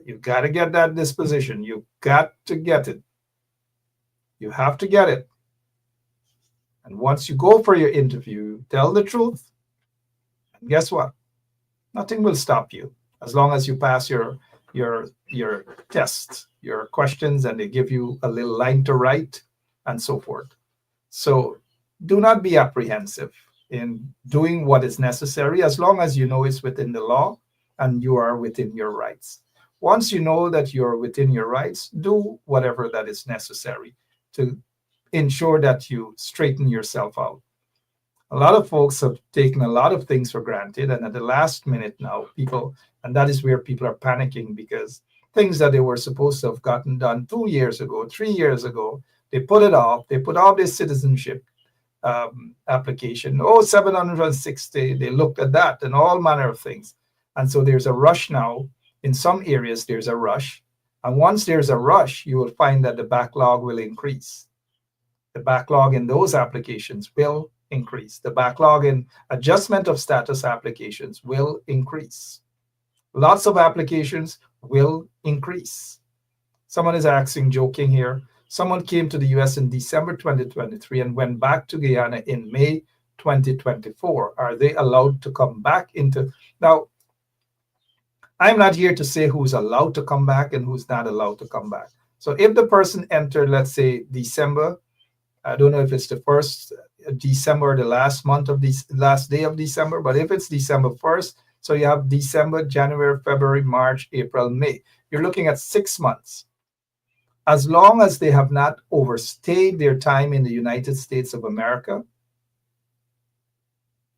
Speaker 4: you've got to get that disposition. You've got to get it. You have to get it. And once you go for your interview, tell the truth. And guess what? Nothing will stop you as long as you pass your tests, your questions, and they give you a little line to write and so forth. So do not be apprehensive in doing what is necessary as long as you know it's within the law and you are within your rights. Once you know that you're within your rights, do whatever that is necessary to ensure that you straighten yourself out. A lot of folks have taken a lot of things for granted, and at the last minute now, and that is where people are panicking because things that they were supposed to have gotten done 2 years ago, 3 years ago, they put it off. They put off their citizenship application. 760. They looked at that and all manner of things. And so there's a rush now. In some areas, there's a rush. And once there's a rush, you will find that the backlog will increase. The backlog in those applications will increase. The backlog in adjustment of status applications will increase. Lots of applications will increase. Someone is asking, joking here. Someone came to the US in December 2023 and went back to Guyana in May 2024. Are they allowed to come back into... Now, I'm not here to say who's allowed to come back and who's not allowed to come back. So if the person entered, let's say, December, I don't know if it's the 1st December, the last day of December, but if it's December 1st, so you have December, January, February, March, April, May. You're looking at 6 months. As long as they have not overstayed their time in the United States of America,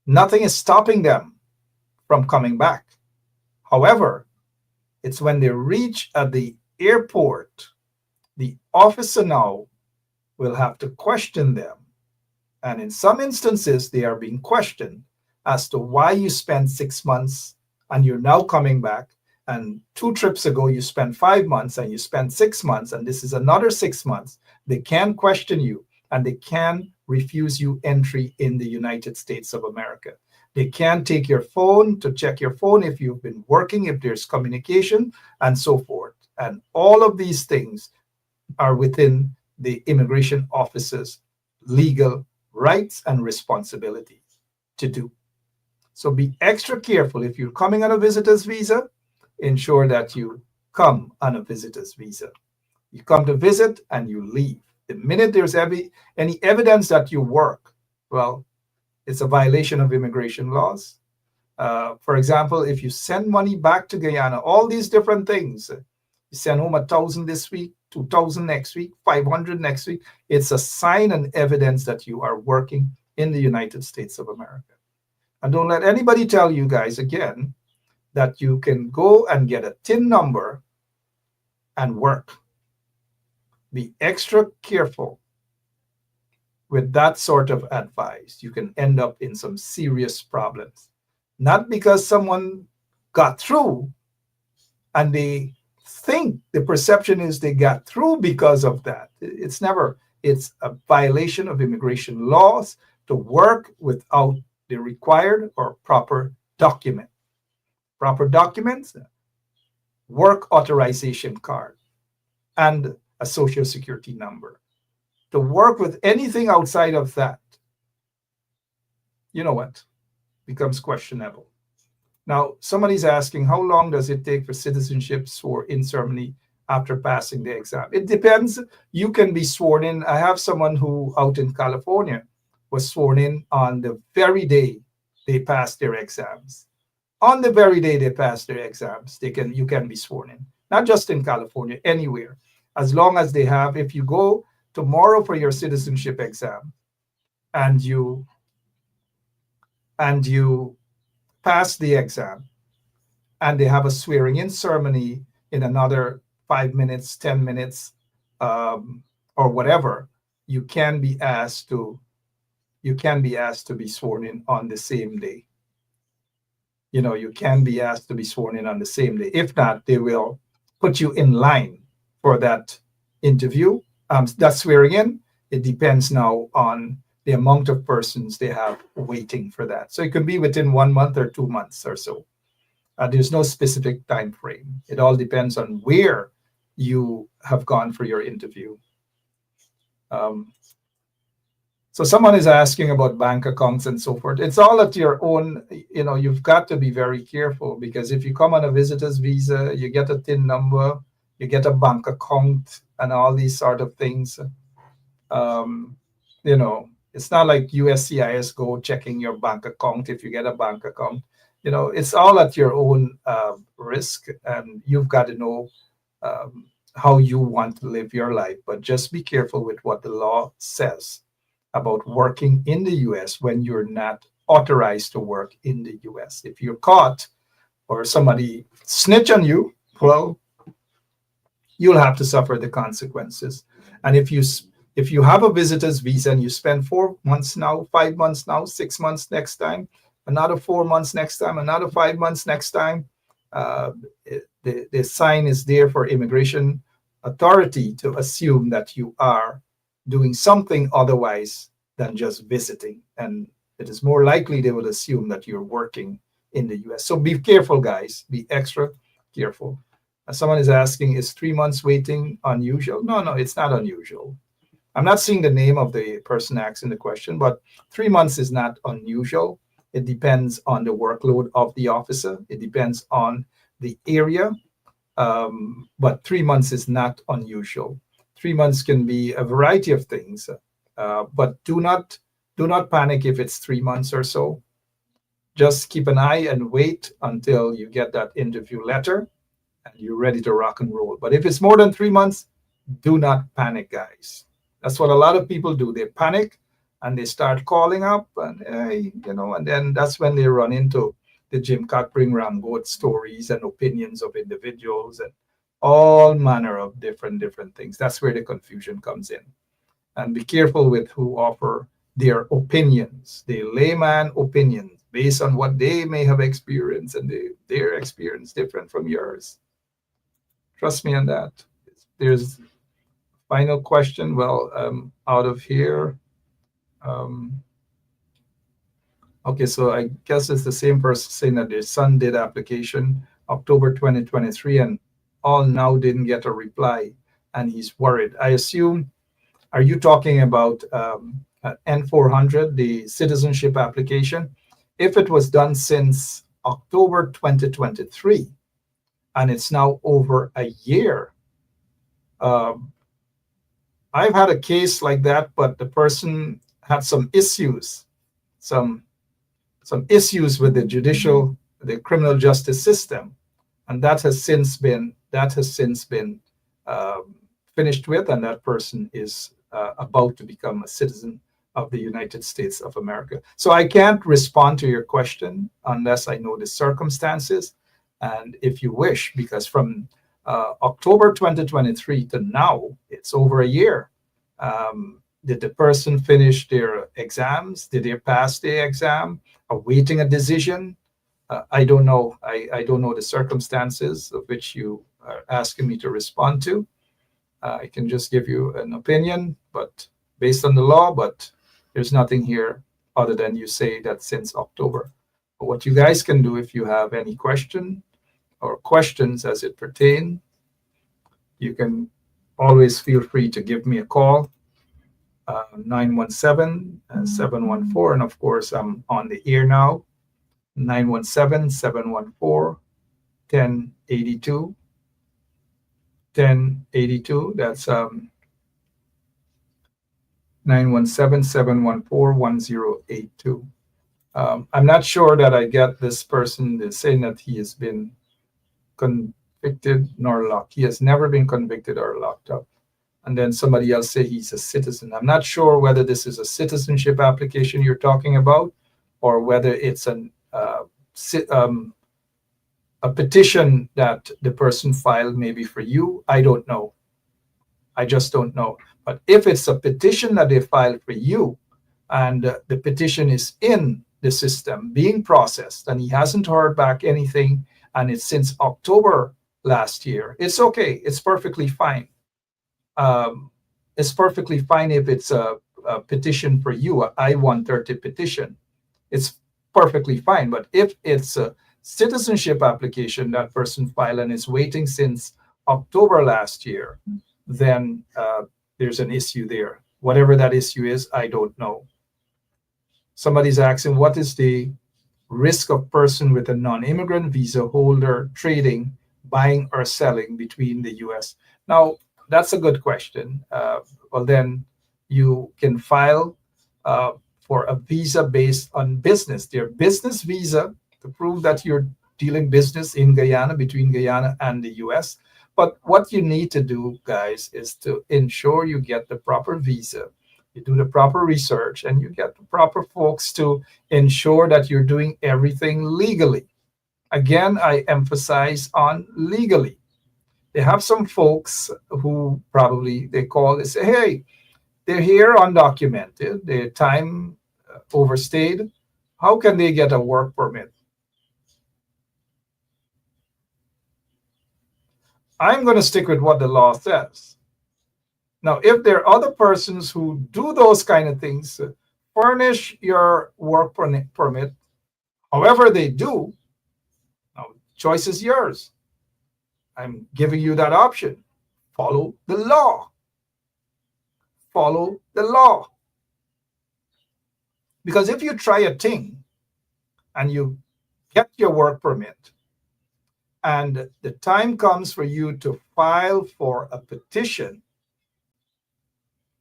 Speaker 4: nothing is stopping them from coming back. However, It's when they reach at the airport, the officer now will have to question them. And in some instances, they are being questioned as to why you spent 6 months and you're now coming back. And 2 trips ago, you spent 5 months and you spent 6 months, and this is another 6 months. They can question you and they can refuse you entry in the United States of America. They can take your phone to check your phone if you've been working, if there's communication, and so forth. And all of these things are within the immigration officer's legal rights and responsibilities to do. So be extra careful. If you're coming on a visitor's visa, ensure that you come on a visitor's visa. You come to visit and you leave. The minute there's any evidence that you work, well, it's a violation of immigration laws. For example, if you send money back to Guyana, all these different things, you send home 1,000 this week, 2,000 next week, 500 next week, it's a sign and evidence that you are working in the United States of America. And don't let anybody tell you guys again that you can go and get a TIN number and work. Be extra careful with that sort of advice. You can end up in some serious problems. Not because someone got through and they think the perception is they got through because of that. It's never. It's a violation of immigration laws to work without the required or proper document. Proper documents, work authorization card, and a social security number. To work with anything outside of that, you know what, becomes questionable. Now, somebody's asking, how long does it take for citizenship sworn in ceremony after passing the exam? It depends. You can be sworn in. I have someone who out in California was sworn in on the very day they passed their exams. On the very day they passed their exams, you can be sworn in. Not just in California, anywhere. As long as they have, if you go tomorrow for your citizenship exam and you pass the exam and they have a swearing in ceremony in another 5 minutes, 10 minutes, or whatever, you can be asked to be sworn in on the same day. You can be asked to be sworn in on the same day. If not, they will put you in line for that interview. That swearing in, it depends now on the amount of persons they have waiting for that. So it could be within 1 month or 2 months or so. There's no specific time frame. It all depends on where you have gone for your interview. So someone is asking about bank accounts and so forth. It's all at your own, you've got to be very careful, because if you come on a visitor's visa, you get a TIN number, you get a bank account and all these sort of things. It's not like USCIS go checking your bank account if you get a bank account. It's all at your own risk, and you've got to know how you want to live your life. But just be careful with what the law says about working in the US when you're not authorized to work in the US. If you're caught or somebody snitch on you, well, you'll have to suffer the consequences. And if you have a visitor's visa and you spend 4 months now, 5 months now, 6 months next time, another 4 months next time, another 5 months next time, the sign is there for immigration authority to assume that you are doing something otherwise than just visiting. And it is more likely they will assume that you're working in the US. So be careful, guys. Be extra careful. Someone is asking, is 3 months waiting unusual? No, it's not unusual. I'm not seeing the name of the person asking the question, but 3 months is not unusual. It depends on the workload of the officer. It depends on the area. But 3 months is not unusual. 3 months can be a variety of things, but do not panic if it's 3 months or so. Just keep an eye and wait until you get that interview letter and you're ready to rock and roll. But if it's more than 3 months, do not panic, guys. That's what a lot of people do. They panic and they start calling up, and and then that's when they run into the Jim Cockring Ramboat stories and opinions of individuals and all manner of different things. That's where the confusion comes in. And be careful with who offer their opinions, the layman opinions, based on what they may have experienced, and their experience different from yours. Trust me on that. There's final question. Well, out of here. Okay, so I guess it's the same person saying that their son did application October 2023 and all now didn't get a reply, and he's worried. I assume, are you talking about N400, the citizenship application? If it was done since October 2023 and it's now over a year, I've had a case like that, but the person had some issues, some issues with the criminal justice system, and that has since been finished with, and that person is about to become a citizen of the United States of America. So I can't respond to your question unless I know the circumstances, and if you wish, because from October 2023 to now, it's over a year. Did the person finish their exams? Did they pass the exam? Awaiting a decision? I don't know. I don't know the circumstances of which you are asking me to respond to. I can just give you an opinion, but based on the law, but there's nothing here other than you say that since October. But what you guys can do, if you have any question or questions as it pertain, you can always feel free to give me a call, 917-714, and of course I'm on the air now, 917-714-1082. 1082. That's 917-714-1082. I'm not sure that I get this person that's saying that he has been convicted nor locked. He has never been convicted or locked up. And then somebody else say he's a citizen. I'm not sure whether this is a citizenship application you're talking about, or whether it's a petition that the person filed maybe for you. I don't know. I just don't know. But if it's a petition that they filed for you, and the petition is in the system being processed, and he hasn't heard back anything, and it's since October last year, it's okay. It's perfectly fine. It's perfectly fine if it's a petition for you, a I-130 petition. It's perfectly fine. But if it's a citizenship application that person filed and is waiting since October last year, then there's an issue there. Whatever that issue is, I don't know. Somebody's asking, what is the risk of person with a non-immigrant visa holder trading, buying or selling between the US? Now, that's a good question. Well, then you can file for a visa based on business. Their business visa to prove that you're dealing business in Guyana, between Guyana and the US. But what you need to do, guys, is to ensure you get the proper visa, you do the proper research, and you get the proper folks to ensure that you're doing everything legally. Again, I emphasize on legally. They have some folks who probably they call, they say, hey, they're here undocumented, their time overstayed. How can they get a work permit? I'm going to stick with what the law says. Now, if there are other persons who do those kind of things, furnish your work permit, however they do, now, choice is yours. I'm giving you that option. Follow the law. Follow the law. Because if you try a thing and you get your work permit, and the time comes for you to file for a petition,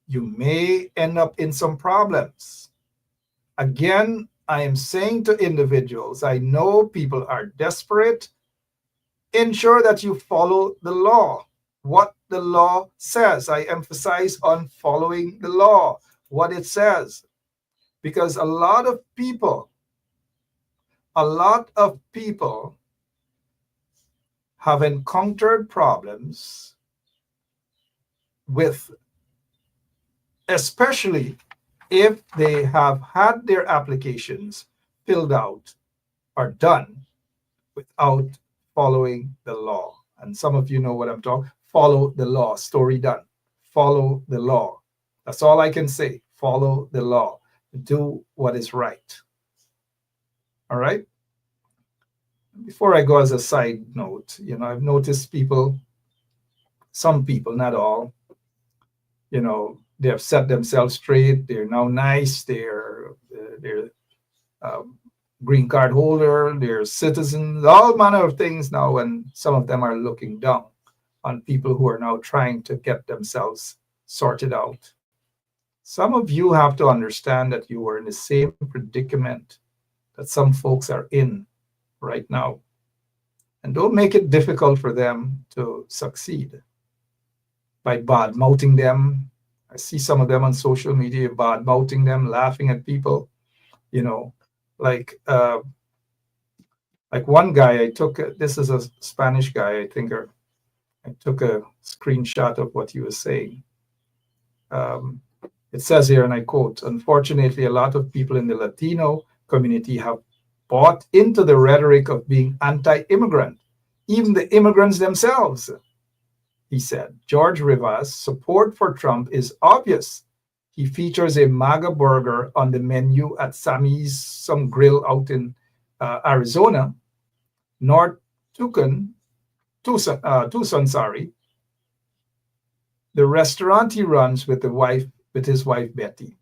Speaker 4: you may end up in some problems. Again, I am saying to individuals, I know people are desperate. Ensure that you follow the law, what the law says. I emphasize on following the law, what it says, because a lot of people a lot of people have encountered problems with, especially if they have had their applications filled out or done without following the law. And some of you know what I'm talking. Follow the law. Story done. Follow the law. That's all I can say. Follow the law. Do what is right. All right. Before I go, as a side note, I've noticed people, some people, not all, they have set themselves straight. They're now nice. They're green card holder. They're citizens. All manner of things now, and some of them are looking down on people who are now trying to get themselves sorted out. Some of you have to understand that you are in the same predicament that some folks are in right now. And don't make it difficult for them to succeed by bad-mouthing them. I see some of them on social media bad-mouthing them, laughing at people, like one guy I took, this is a Spanish guy, I think, I took a screenshot of what he was saying. It says here, and I quote, "Unfortunately, a lot of people in the Latino community have bought into the rhetoric of being anti-immigrant, even the immigrants themselves." He said, George Rivas' support for Trump is obvious. He features a MAGA burger on the menu at Sammy's, some grill out in Arizona. North Tucson, sorry. The restaurant he runs with his wife Betty.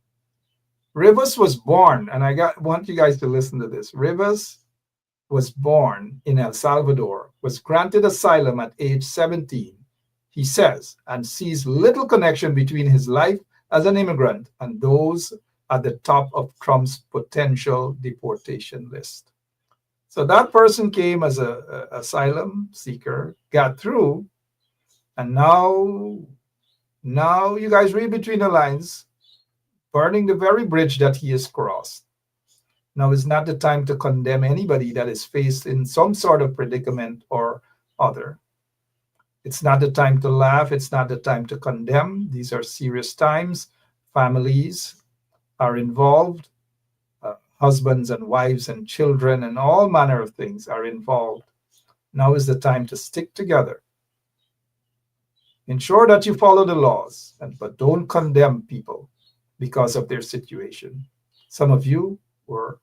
Speaker 4: Rivas was born, and want you guys to listen to this. Rivas was born in El Salvador, was granted asylum at age 17, he says, and sees little connection between his life as an immigrant and those at the top of Trump's potential deportation list. So that person came as an asylum seeker, got through, and now you guys read between the lines, burning the very bridge that he has crossed. Now is not the time to condemn anybody that is faced in some sort of predicament or other. It's not the time to laugh. It's not the time to condemn. These are serious times. Families are involved. Husbands and wives and children and all manner of things are involved. Now is the time to stick together. Ensure that you follow the laws, but don't condemn people because of their situation. Some of you were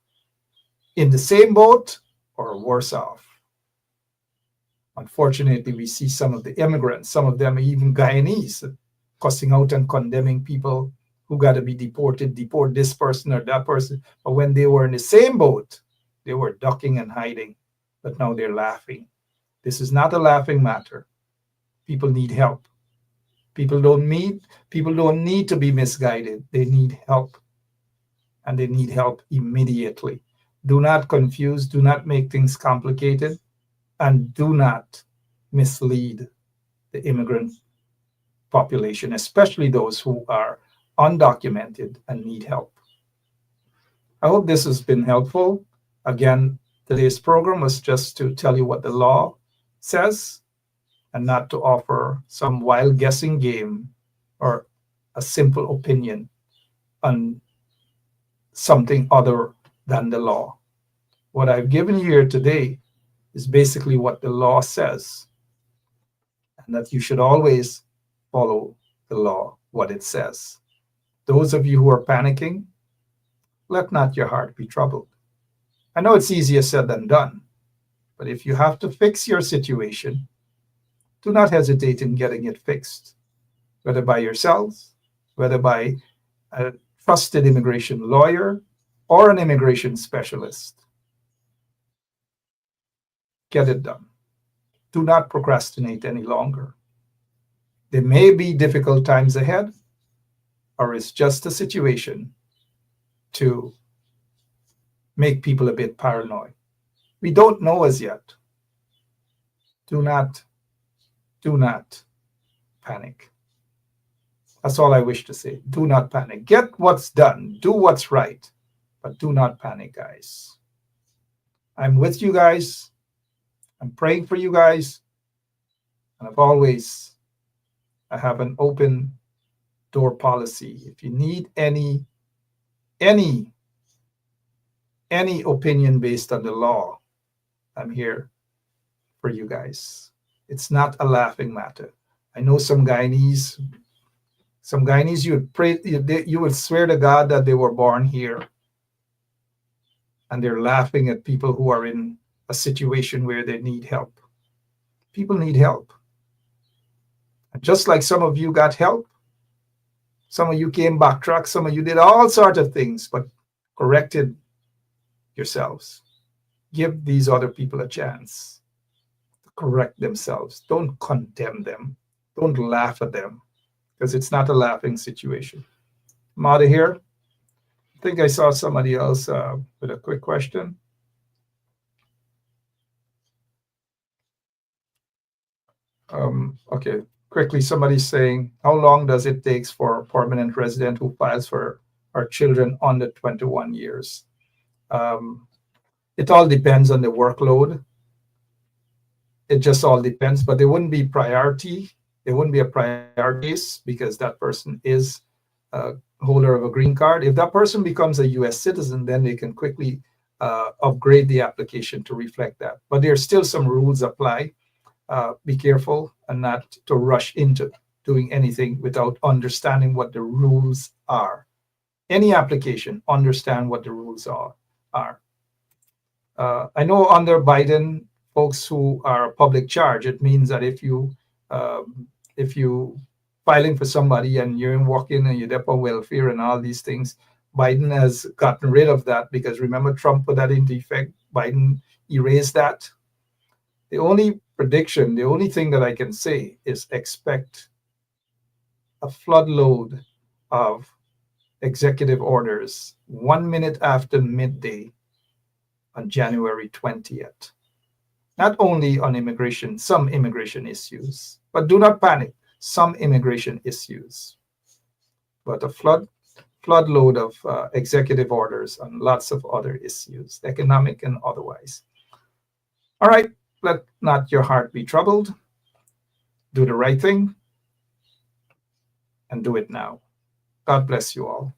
Speaker 4: in the same boat or worse off. Unfortunately, we see some of the immigrants, some of them even Guyanese, cussing out and condemning people who got to be deported, deport this person or that person. But when they were in the same boat, they were ducking and hiding. But now they're laughing. This is not a laughing matter. People need help. People don't need to be misguided. They need help. And they need help immediately. Do not confuse, do not make things complicated, and do not mislead the immigrant population, especially those who are undocumented and need help. I hope this has been helpful. Again, today's program was just to tell you what the law says and not to offer some wild guessing game or a simple opinion on something other than the law. What I've given you here today is basically what the law says, and that you should always follow the law, what it says. Those of you who are panicking, let not your heart be troubled. I know it's easier said than done, but if you have to fix your situation, do not hesitate in getting it fixed, whether by yourselves, whether by a trusted immigration lawyer or an immigration specialist. Get it done. Do not procrastinate any longer. There may be difficult times ahead, or it's just a situation to make people a bit paranoid. We don't know as yet. Do not panic. That's all I wish to say. Do not panic. Get what's done. Do what's right. But do not panic, guys. I'm with you guys. I'm praying for you guys. And I have an open door policy. If you need any opinion based on the law, I'm here for you guys. It's not a laughing matter. I know some Guyanese you would pray, you would swear to God that they were born here, and they're laughing at people who are in a situation where they need help. People need help. And just like some of you got help, some of you came backtrack, some of you did all sorts of things, but corrected yourselves. Give these other people a chance to correct themselves. Don't condemn them. Don't laugh at them, because it's not a laughing situation. I'm out of here. I think I saw somebody else with a quick question. Okay, quickly, somebody's saying, how long does it take for a permanent resident who files for our children under 21 years? It all depends on the workload. It just all depends, but there wouldn't be priority. There wouldn't be a priority because that person is a holder of a green card. If that person becomes a U.S. citizen, then they can quickly upgrade the application to reflect that. But there's still some rules apply. Be careful and not to rush into doing anything without understanding what the rules are. Any application, understand what the rules are. I know under Biden, folks who are public charge, it means that if you filing for somebody and you're in walk-in and you're depot welfare and all these things, Biden has gotten rid of that, because remember Trump put that into effect. Biden erased that. The only prediction, the only thing that I can say is expect a floodload of executive orders 1 minute after midday on January 20th. Not only on immigration, some immigration issues, but do not panic, some immigration issues, but a floodload of executive orders on lots of other issues, economic and otherwise. All right, let not your heart be troubled. Do the right thing and do it now. God bless you all.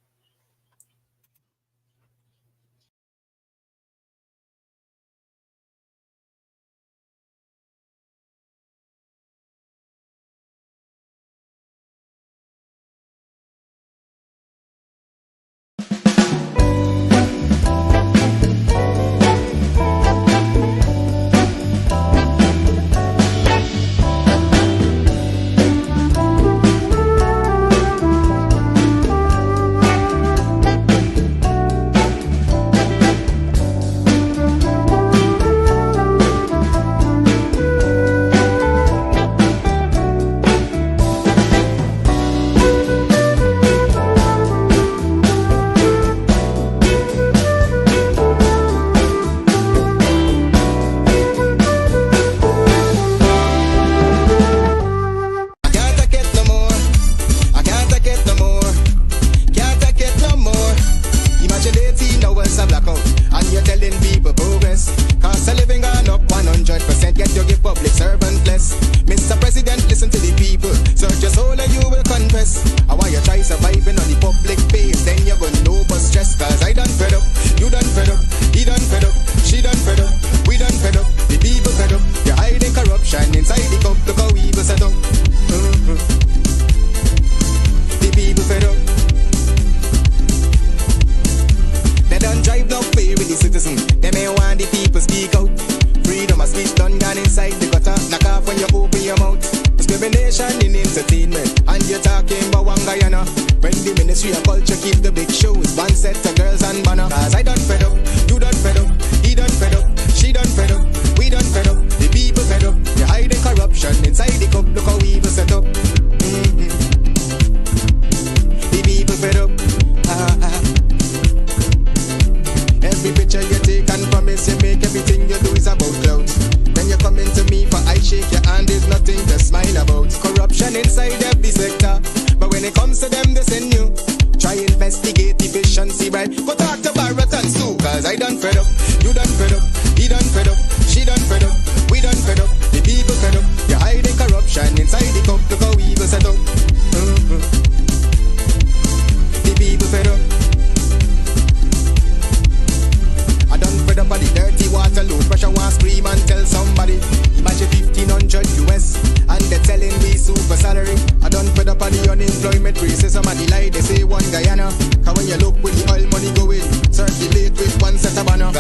Speaker 5: Go talk to Barrett and Sue, cause I done fed up, you done fed up, he done deportation inside the cup. Look how evil set up. The people fed up. I done fed up on the dirty water, low pressure, want scream and tell somebody. Imagine 1500 US and they're telling me super salary. I done fed up on the unemployment racism and the lie they say one Guyana. Cause when you look with the oil money going, circulate with one set of banner.